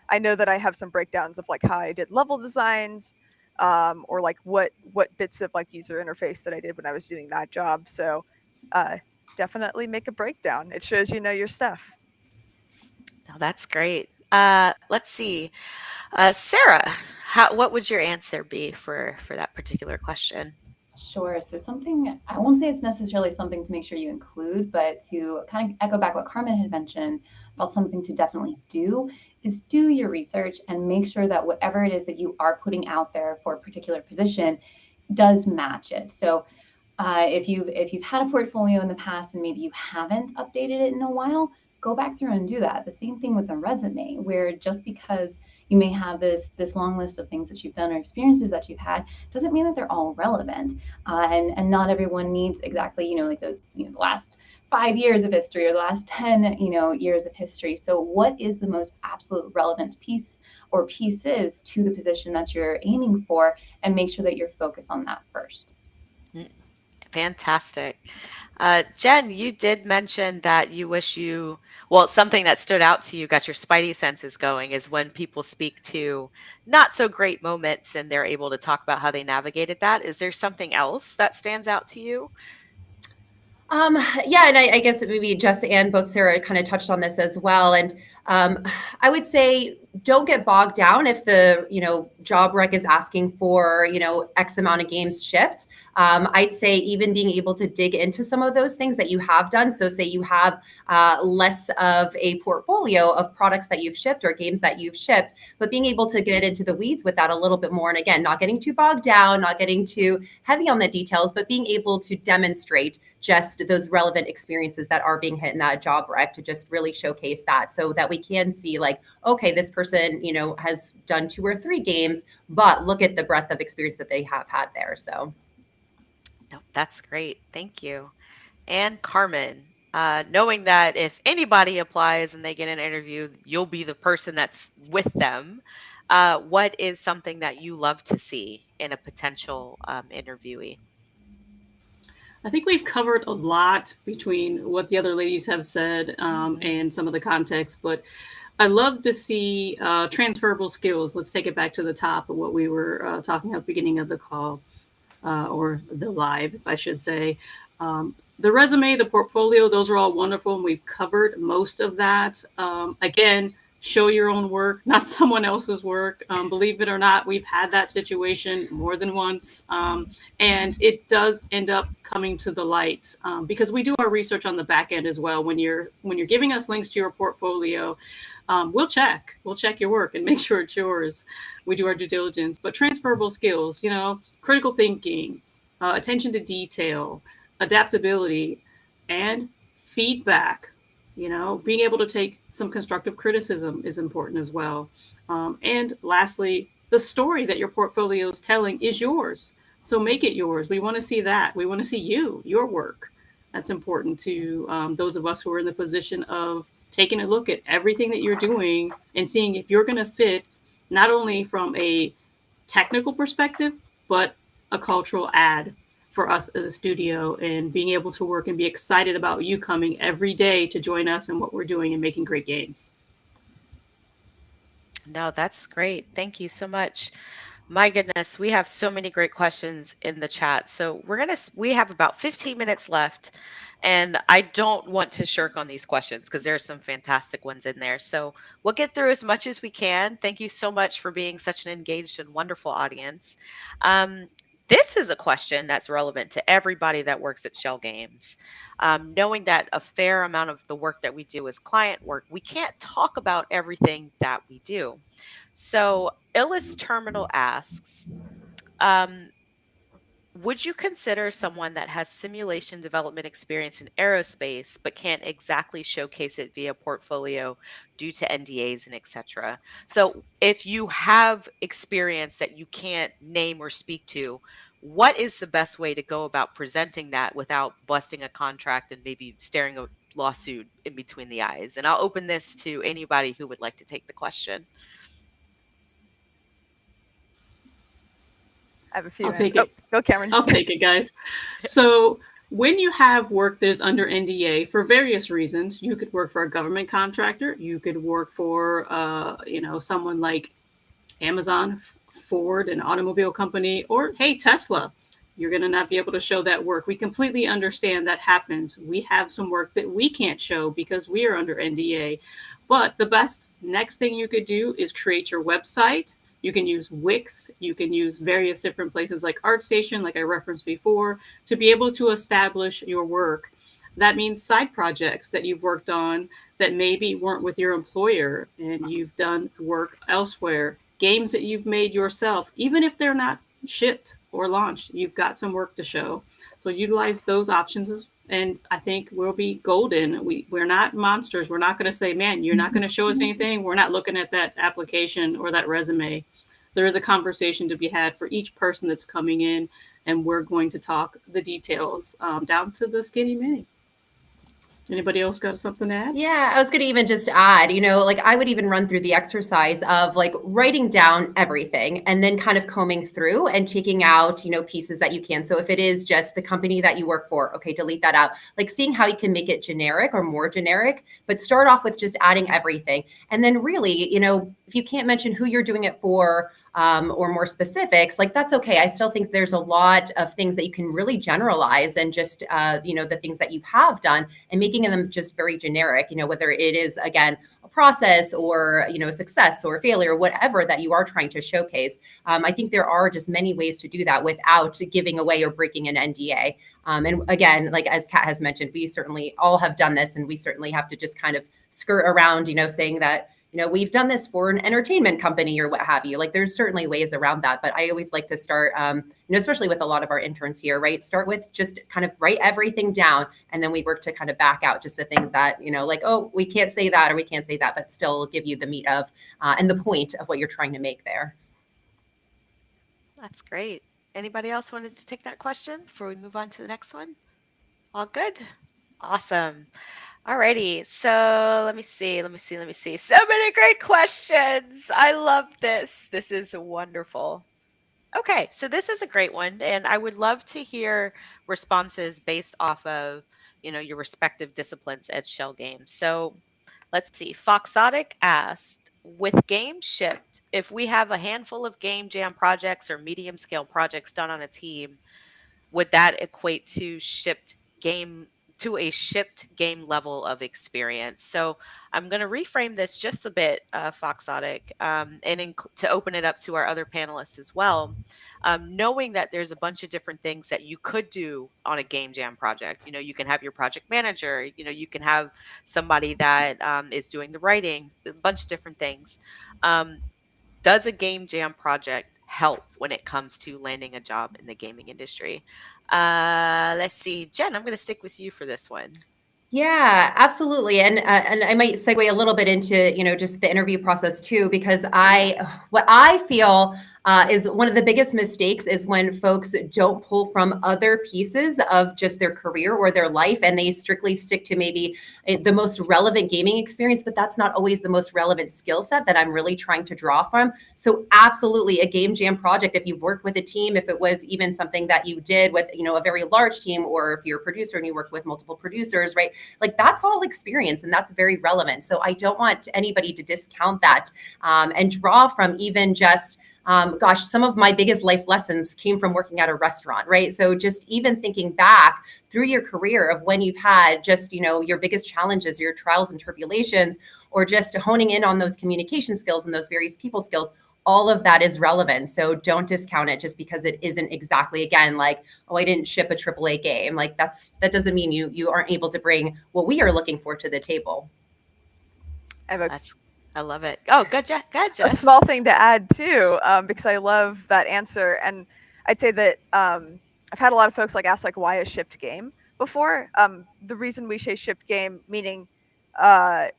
I know that I have some breakdowns of like how I did level designs, or like what bits of like user interface that I did when I was doing that job. So definitely make a breakdown. It shows you know your stuff. Oh, that's great. Let's see. Sarah, what would your answer be for that particular question? Sure. So something, I won't say it's necessarily something to make sure you include, but to kind of echo back what Carmen had mentioned about something to definitely do is do your research and make sure that whatever it is that you are putting out there for a particular position does match it. So if you've had a portfolio in the past and maybe you haven't updated it in a while, go back through and do that. The same thing with a resume, where just because you may have this long list of things that you've done or experiences that you've had doesn't mean that they're all relevant. And not everyone needs exactly like the last 5 years of history or the last 10 years of history. So what is the most absolute relevant piece or pieces to the position that you're aiming for, and make sure that you're focused on that first. Fantastic. Jen, you did mention that you wish well, something that stood out to you, got your spidey senses going, is when people speak to not so great moments and they're able to talk about how they navigated that. Is there something else that stands out to you? Yeah, and I guess maybe Jess and both Sarah kind of touched on this as well. And I would say don't get bogged down if the job rec is asking for X amount of games shipped. I'd say even being able to dig into some of those things that you have done. So say you have less of a portfolio of products that you've shipped or games that you've shipped, but being able to get into the weeds with that a little bit more. And again, not getting too bogged down, not getting too heavy on the details, but being able to demonstrate just those relevant experiences that are being hit in that job rec to just really showcase that, so that we can see like, okay, this person has done 2 or 3 games, but look at the breadth of experience that they have had there. So No, that's great. Thank you. And Carmen, knowing that if anybody applies and they get an interview, you'll be the person that's with them. What is something that you love to see in a potential interviewee? I think we've covered a lot between what the other ladies have said and some of the context, but I love to see transferable skills. Let's take it back to the top of what we were talking at the beginning of the call, or the live, I should say. The resume, the portfolio, those are all wonderful, and we've covered most of that. Again, show your own work, not someone else's work. Believe it or not, we've had that situation more than once. And it does end up coming to the light because we do our research on the back end as well. When you're giving us links to your portfolio, we'll check your work and make sure it's yours. We do our due diligence. But transferable skills, critical thinking, attention to detail, adaptability, and feedback. Being able to take some constructive criticism is important as well. And lastly, the story that your portfolio is telling is yours. So make it yours. We want to see that. We want to see your work. That's important to those of us who are in the position of taking a look at everything that you're doing and seeing if you're going to fit not only from a technical perspective, but a cultural add for us as a studio, and being able to work and be excited about you coming every day to join us in what we're doing and making great games. No, that's great. Thank you so much. My goodness, we have so many great questions in the chat. So we have about 15 minutes left, and I don't want to shirk on these questions because there are some fantastic ones in there. So we'll get through as much as we can. Thank you so much for being such an engaged and wonderful audience. This is a question that's relevant to everybody that works at Schell Games. Knowing that a fair amount of the work that we do is client work, we can't talk about everything that we do. So Illis Terminal asks, would you consider someone that has simulation development experience in aerospace but can't exactly showcase it via portfolio due to NDAs and etc.? So if you have experience that you can't name or speak to, what is the best way to go about presenting that without busting a contract and maybe staring a lawsuit in between the eyes? And I'll open this to anybody who would like to take the question. I have a few I'll minutes. take it. Go, Cameron. I'll take it, guys. So when you have work that is under NDA for various reasons, you could work for a government contractor. You could work for, someone like Amazon, Ford, an automobile company, or hey, Tesla. You're going to not be able to show that work. We completely understand that happens. We have some work that we can't show because we are under NDA. But the best next thing you could do is create your website, You can use Wix. You can use various different places like ArtStation, like I referenced before, to be able to establish your work. That means side projects that you've worked on that maybe weren't with your employer and you've done work elsewhere, games that you've made yourself, even if they're not shipped or launched, you've got some work to show. So utilize those options, and I think we'll be golden. We're not monsters. We're not going to say, man, you're not going to show us anything. We're not looking at that application or that resume. There is a conversation to be had for each person that's coming in, and we're going to talk the details down to the skinny mini. Anybody else got something to add? Yeah, I was going to even just add, like I would even run through the exercise of like writing down everything and then kind of combing through and taking out, pieces that you can. So if it is just the company that you work for, okay, delete that out. Like seeing how you can make it generic or more generic, but start off with just adding everything. And then really, if you can't mention who you're doing it for, or more specifics, like that's okay. I still think there's a lot of things that you can really generalize and just, the things that you have done and making them just very generic, whether it is, again, a process or, a success or failure, whatever that you are trying to showcase. I think there are just many ways to do that without giving away or breaking an NDA. And again, like as Kat has mentioned, we certainly all have done this, and we certainly have to just kind of skirt around, saying that, we've done this for an entertainment company or what have you. Like there's certainly ways around that, but I always like to start, especially with a lot of our interns here, right? Start with just kind of write everything down, and then we work to kind of back out just the things that, like, oh, we can't say that or we can't say that, but still give you the meat of and the point of what you're trying to make there. That's great. Anybody else wanted to take that question before we move on to the next one? All good? Awesome. Alrighty, so let me see. So many great questions. I love this. This is wonderful. Okay, so this is a great one, and I would love to hear responses based off of, your respective disciplines at Schell Games. So let's see. Foxotic asked, with games shipped, if we have a handful of game jam projects or medium scale projects done on a team, would that equate to a shipped game level of experience? So I'm going to reframe this just a bit, Foxotic, and to open it up to our other panelists as well. Knowing that there's a bunch of different things that you could do on a game jam project. You can have your project manager. You can have somebody that is doing the writing. A bunch of different things. Does a game jam project help when it comes to landing a job in the gaming industry? Let's see, Jen, I'm going to stick with you for this one. Yeah, absolutely. And I might segue a little bit into, just the interview process too, because what I feel is one of the biggest mistakes is when folks don't pull from other pieces of just their career or their life, and they strictly stick to maybe the most relevant gaming experience, but that's not always the most relevant skill set that I'm really trying to draw from. So absolutely a game jam project, if you've worked with a team, if it was even something that you did with, a very large team, or if you're a producer and you work with multiple producers, right? Like that's all experience, and that's very relevant. So I don't want anybody to discount that and draw from even just, some of my biggest life lessons came from working at a restaurant, right? So just even thinking back through your career of when you've had just, your biggest challenges, your trials and tribulations, or just honing in on those communication skills and those various people skills, all of that is relevant. So don't discount it just because it isn't exactly, again, like, oh, I didn't ship a AAA game. Like that doesn't mean you aren't able to bring what we are looking for to the table. I love it. Oh, good, Jess. A small thing to add too, because I love that answer, and I'd say that I've had a lot of folks ask why a shipped game before. The reason we say shipped game, meaning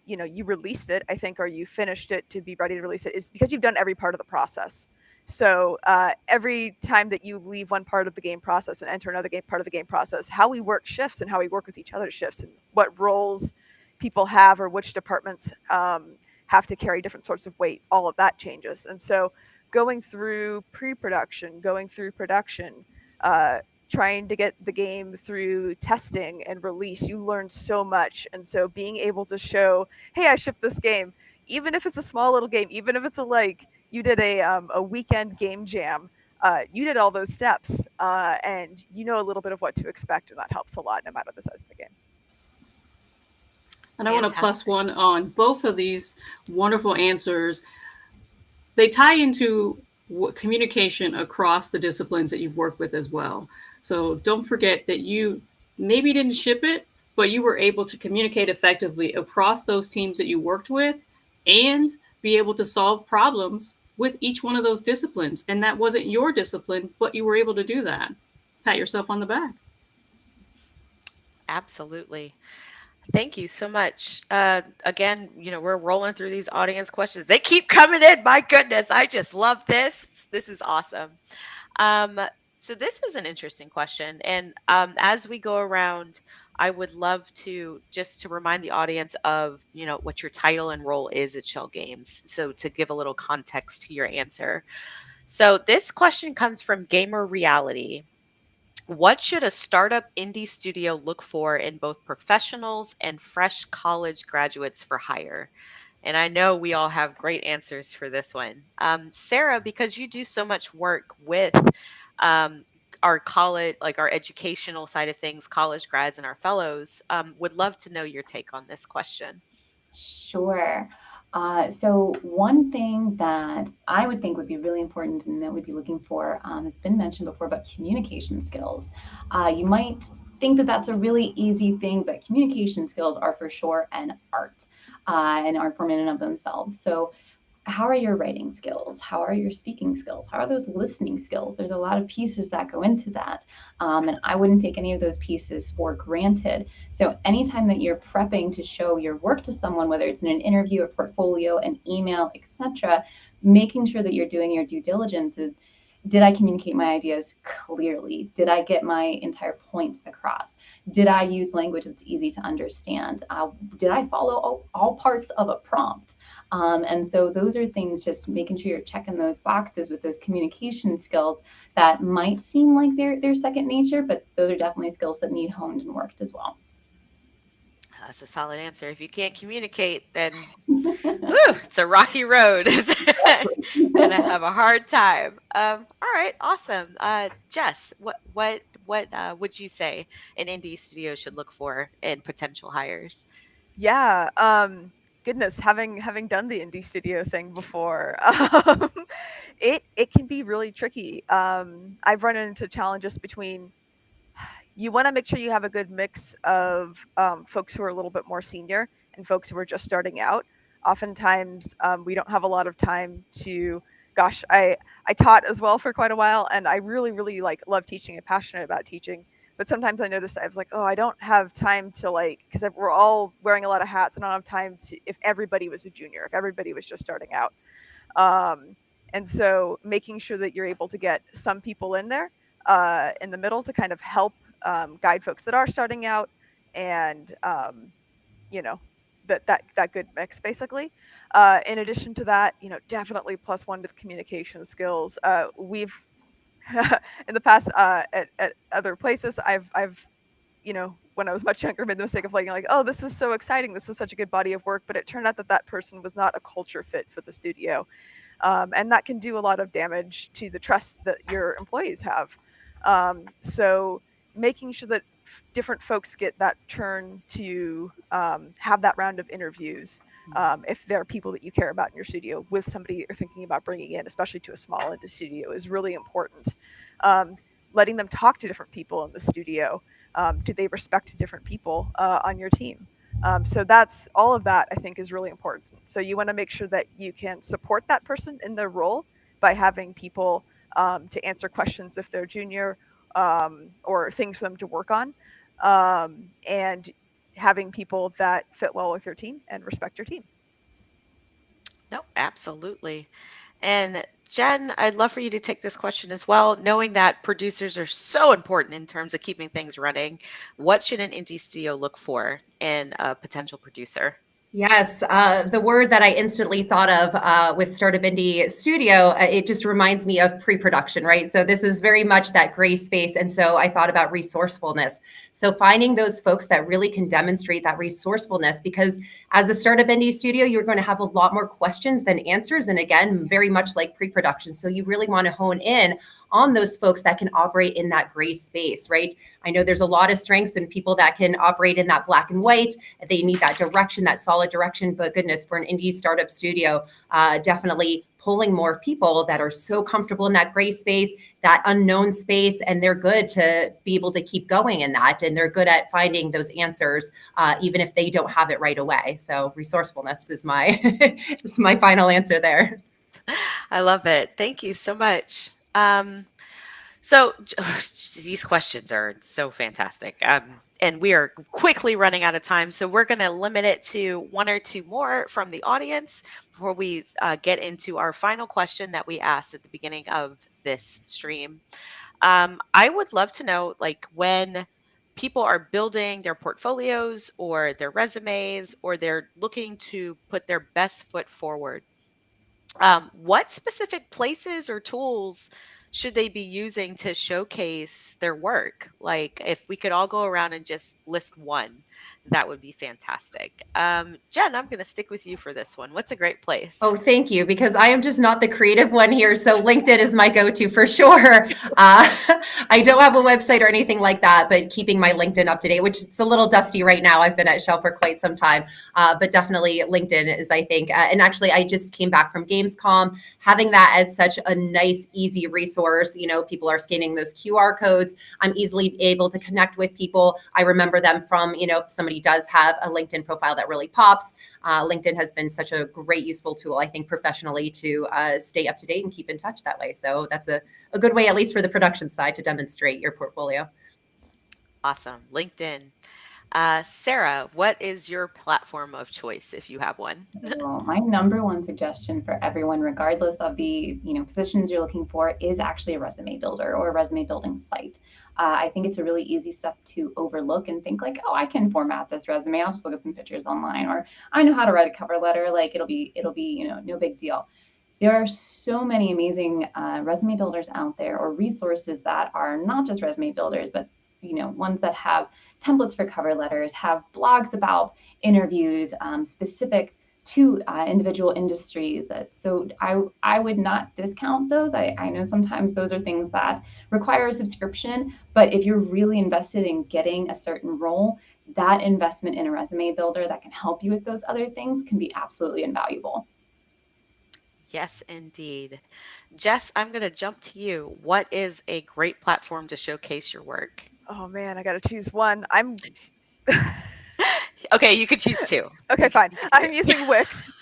you released it, I think, or you finished it to be ready to release it, is because you've done every part of the process. So every time that you leave one part of the game process and enter another part of the game process, how we work shifts, and how we work with each other shifts, and what roles people have or which departments have to carry different sorts of weight, all of that changes. And so going through pre-production, going through production, trying to get the game through testing and release, you learn so much. And so being able to show, hey, I shipped this game, even if it's a small little game, even if it's you did a weekend game jam, you did all those steps, and you know a little bit of what to expect, and that helps a lot no matter the size of the game. And I want to plus one on both of these wonderful answers. they tie into communication across the disciplines that you've worked with as well. So don't forget that you maybe didn't ship it, but you were able to communicate effectively across those teams that you worked with and be able to solve problems with each one of those disciplines. And that wasn't your discipline, but you were able to do that. Pat yourself on the back. Absolutely. Thank you so much. Again, we're rolling through these audience questions. They keep coming in. My goodness, I just love this. This is awesome. So this is an interesting question. And as we go around, I would love to just to remind the audience of, what your title and role is at Schell Games. So to give a little context to your answer. So this question comes from Gamer Reality. What should a startup indie studio look for in both professionals and fresh college graduates for hire? And I know we all have great answers for this one. Sarah, because you do so much work with our college, like our educational side of things, college grads and our fellows, would love to know your take on this question. Sure. So one thing that I would think would be really important and that we'd be looking for has been mentioned before, but communication skills. You might think that that's a really easy thing, but communication skills are for sure an art and art form in and of themselves. So how are your writing skills? How are your speaking skills? How are those listening skills? There's a lot of pieces that go into that. And I wouldn't take any of those pieces for granted. So anytime that you're prepping to show your work to someone, whether it's in an interview, a portfolio, an email, etc., making sure that you're doing your due diligence is, did I communicate my ideas clearly? Did I get my entire point across? Did I use language that's easy to understand? Did I follow all parts of a prompt? And so those are things, just making sure you're checking those boxes with those communication skills that might seem like they're second nature, but those are definitely skills that need honed and worked as well. That's a solid answer. If you can't communicate, then it's a rocky road. Gonna have a hard time. All right, awesome. Jess, what would you say an indie studio should look for in potential hires? Yeah. Goodness, having done the indie studio thing before, it can be really tricky. I've run into challenges between, you want to make sure you have a good mix of folks who are a little bit more senior and folks who are just starting out. Oftentimes, we don't have a lot of time to. Gosh, I taught as well for quite a while, and I really, really love teaching and passionate about teaching. But sometimes I noticed I was like, oh, I don't have time to because we're all wearing a lot of hats, and I don't have time to, if everybody was a junior, if everybody was just starting out. And so making sure that you're able to get some people in there in the middle to kind of help guide folks that are starting out, and that good mix basically. In addition to that, definitely +1 to the communication skills. We've in the past at other places, I've when I was much younger, made the mistake of like, oh, this is so exciting, this is such a good body of work, but it turned out that person was not a culture fit for the studio, and that can do a lot of damage to the trust that your employees have. So making sure that different folks get that turn to have that round of interviews, if there are people that you care about in your studio with somebody you're thinking about bringing in, especially to a small indie studio, is really important. Letting them talk to different people in the studio. Do they respect different people on your team? So that's all of that, I think, is really important. So you want to make sure that you can support that person in their role by having people to answer questions if they're junior, or things for them to work on, and having people that fit well with your team and respect your team. No, absolutely. And Jen, I'd love for you to take this question as well. Knowing that producers are so important in terms of keeping things running, what should an indie studio look for in a potential producer? Yes, the word that I instantly thought of with Startup Indie Studio, it just reminds me of pre-production, right? So this is very much that gray space. And so I thought about resourcefulness. So finding those folks that really can demonstrate that resourcefulness, because as a Startup Indie Studio, you're going to have a lot more questions than answers. And again, very much like pre-production. So you really want to hone in on those folks that can operate in that gray space, right? I know there's a lot of strengths in people that can operate in that black and white. They need that direction, that solid solid direction. But goodness, for an indie startup studio, definitely pulling more people that are so comfortable in that gray space, that unknown space, and they're good to be able to keep going in that. And they're good at finding those answers, even if they don't have it right away. So resourcefulness is my is my final answer there. I love it. Thank you so much. So these questions are so fantastic. And we are quickly running out of time. So we're going to limit it to one or two more from the audience before we get into our final question that we asked at the beginning of this stream. I would love to know, like, when people are building their portfolios or their resumes, or they're looking to put their best foot forward, what specific places or tools should they be using to showcase their work? Like, if we could all go around and just list one, that would be fantastic. Jen, I'm going to stick with you for this one. What's a great place? Oh, thank you, because I am just not the creative one here. So LinkedIn is my go-to for sure. I don't have a website or anything like that, but keeping my LinkedIn up to date, which it's a little dusty right now. I've been at Schell for quite some time, but definitely LinkedIn is, I think. And actually, I just came back from Gamescom, having that as such a nice, easy resource. You know, people are scanning those QR codes. I'm easily able to connect with people. I remember them from, you know, if somebody does have a LinkedIn profile that really pops. LinkedIn has been such a great, useful tool, I think, professionally to stay up to date and keep in touch that way. So that's a good way, at least for the production side, to demonstrate your portfolio. Awesome. LinkedIn. Sarah, what is your platform of choice if you have one? Well, my number one suggestion for everyone, regardless of the positions you're looking for, is actually a resume builder or a resume building site. I think it's a really easy stuff to overlook and think like, oh, I can format this resume. I'll just look at some pictures online, or I know how to write a cover letter. Like it'll be no big deal. There are so many amazing resume builders out there, or resources that are not just resume builders, but ones that have templates for cover letters, have blogs about interviews specific to individual industries. So I would not discount those. I know sometimes those are things that require a subscription, but if you're really invested in getting a certain role, that investment in a resume builder that can help you with those other things can be absolutely invaluable. Yes, indeed. Jess, I'm going to jump to you. What is a great platform to showcase your work? Oh man, I got to choose one. I'm Okay, you could choose two. okay, fine. I'm using Wix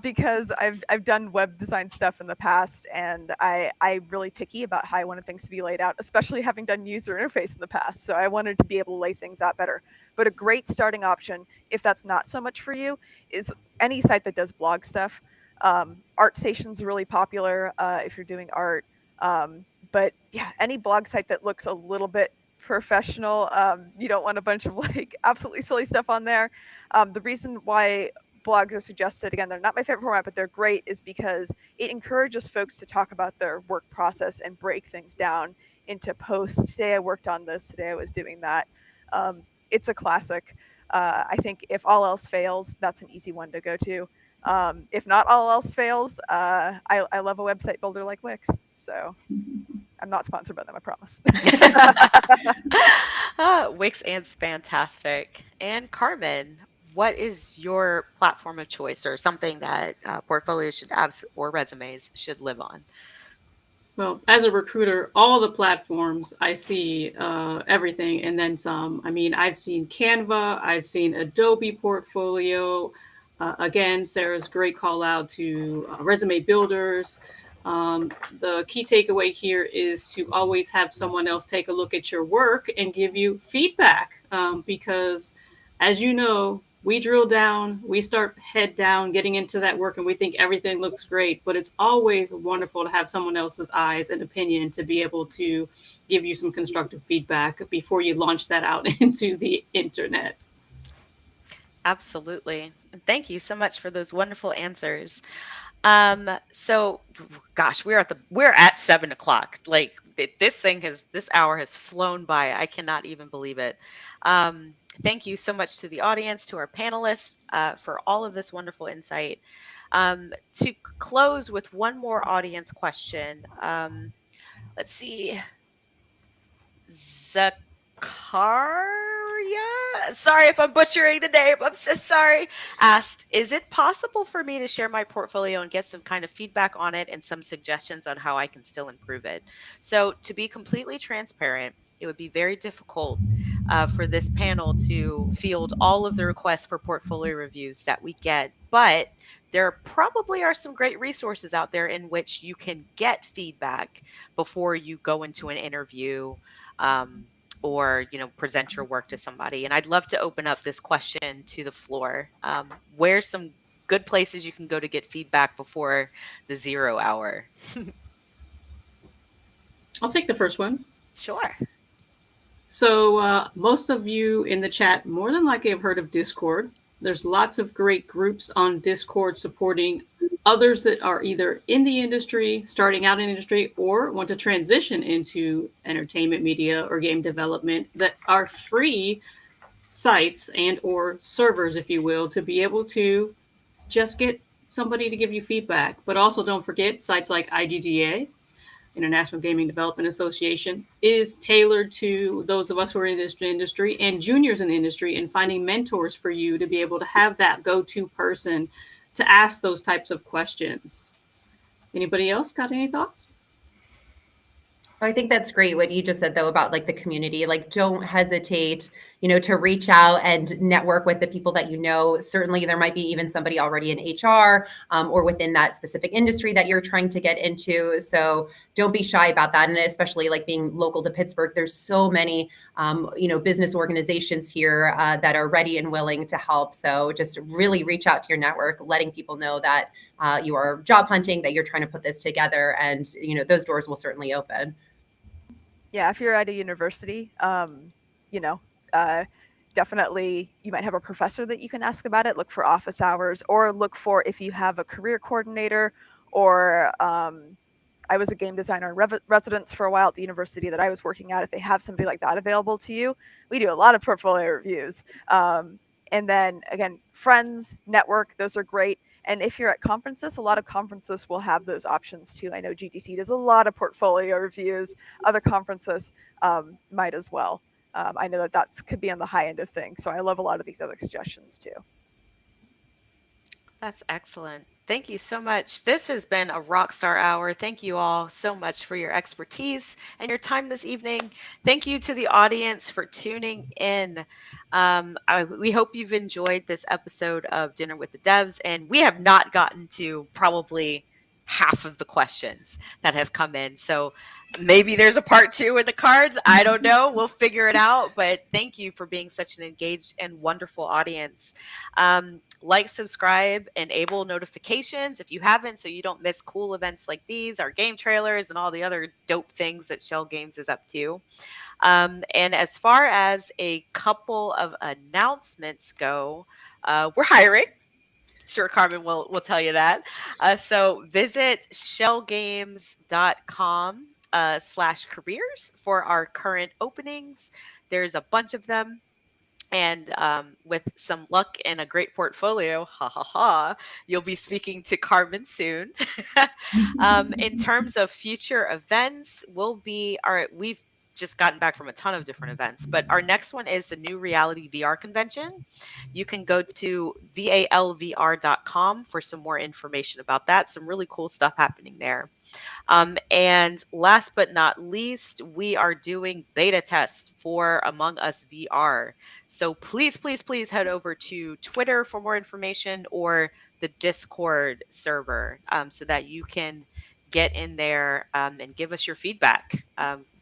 because I've done web design stuff in the past, and I'm really picky about how I wanted things to be laid out, especially having done user interface in the past. So I wanted to be able to lay things out better. But a great starting option, if that's not so much for you, is any site that does blog stuff. ArtStation's really popular if you're doing art. But yeah, any blog site that looks a little bit professional. You don't want a bunch of like absolutely silly stuff on there. The reason why blogs are suggested, again, they're not my favorite format, but they're great, is because it encourages folks to talk about their work process and break things down into posts. Today I worked on this, today I was doing that. It's a classic. I think if all else fails, that's an easy one to go to. If not all else fails, I love a website builder like Wix. So I'm not sponsored by them, I promise. Wix is fantastic. And Carmen, what is your platform of choice, or something that portfolios should or resumes should live on? Well, as a recruiter, all the platforms I see everything and then some. I mean, I've seen Canva, I've seen Adobe Portfolio. Again, Sarah's great call out to resume builders. The key takeaway here is to always have someone else take a look at your work and give you feedback. Because as you know, we drill down, we start head down, getting into that work, and we think everything looks great. But it's always wonderful to have someone else's eyes and opinion to be able to give you some constructive feedback before you launch that out into the internet. Absolutely. And thank you so much for those wonderful answers. So gosh, we're at 7:00. Like this hour has flown by. I cannot even believe it. Thank you so much to the audience, to our panelists, for all of this wonderful insight. To close with one more audience question. Let's see. Zakaria, Daria, sorry if I'm butchering the name, I'm so sorry, asked, is it possible for me to share my portfolio and get some kind of feedback on it and some suggestions on how I can still improve it? So to be completely transparent, it would be very difficult for this panel to field all of the requests for portfolio reviews that we get, but there probably are some great resources out there in which you can get feedback before you go into an interview, or present your work to somebody. And I'd love to open up this question to the floor. Where's some good places you can go to get feedback before the 0 hour? I'll take the first one. Sure. So most of you in the chat more than likely have heard of Discord. There's lots of great groups on Discord supporting others that are either in the industry, starting out in industry, or want to transition into entertainment media or game development, that are free sites and or servers, if you will, to be able to just get somebody to give you feedback. But also don't forget sites like IGDA, International Gaming Development Association, is tailored to those of us who are in this industry and juniors in the industry, and finding mentors for you to be able to have that go-to person to ask those types of questions. Anybody else got any thoughts? I think that's great what you just said, though, about like the community. Like, don't hesitate, to reach out and network with the people that you know. Certainly, there might be even somebody already in HR or within that specific industry that you're trying to get into. So don't be shy about that. And especially like being local to Pittsburgh, there's so many, business organizations here that are ready and willing to help. So just really reach out to your network, letting people know that you are job hunting, that you're trying to put this together, and those doors will certainly open. Yeah, if you're at a university, definitely you might have a professor that you can ask about it. Look for office hours, or look for if you have a career coordinator, or I was a game designer in residence for a while at the university that I was working at. If they have somebody like that available to you, we do a lot of portfolio reviews. And then again, friends, network, those are great. And if you're at conferences, a lot of conferences will have those options too. I know GDC does a lot of portfolio reviews. Other conferences might as well. I know that could be on the high end of things. So I love a lot of these other suggestions too. That's excellent. Thank you so much. This has been a rockstar hour. Thank you all so much for your expertise and your time this evening. Thank you to the audience for tuning in. We hope you've enjoyed this episode of Dinner with the Devs, and we have not gotten to probably half of the questions that have come in. So maybe there's a part 2 in the cards. I don't know. We'll figure it out. But thank you for being such an engaged and wonderful audience. Like, subscribe, enable notifications if you haven't, so you don't miss cool events like these, our game trailers, and all the other dope things that Schell Games is up to. And as far as a couple of announcements go, we're hiring. Sure, Carmen will tell you that. So visit schellgames.com /careers for our current openings. There's a bunch of them. And with some luck and a great portfolio, you'll be speaking to Carmen soon. In terms of future events, we've just gotten back from a ton of different events, but our next one is the New Reality VR Convention. You can go to valvr.com for some more information about that. Some really cool stuff happening there. And last but not least, we are doing beta tests for Among Us VR. So please, please, please head over to Twitter for more information, or the Discord server, so that you can get in there and give us your feedback.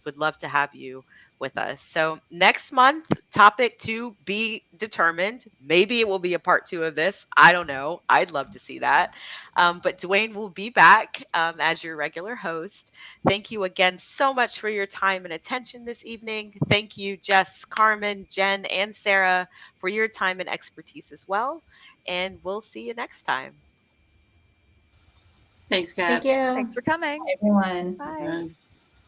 Would love to have you with us. So next month, topic to be determined. Maybe it will be a part 2 of this. I don't know. I'd love to see that. But Dwayne will be back as your regular host. Thank you again so much for your time and attention this evening. Thank you, Jess, Carmen, Jen, and Sarah, for your time and expertise as well. And we'll see you next time. Thanks, Kat. Thank you. Thanks for coming. Everyone. Bye.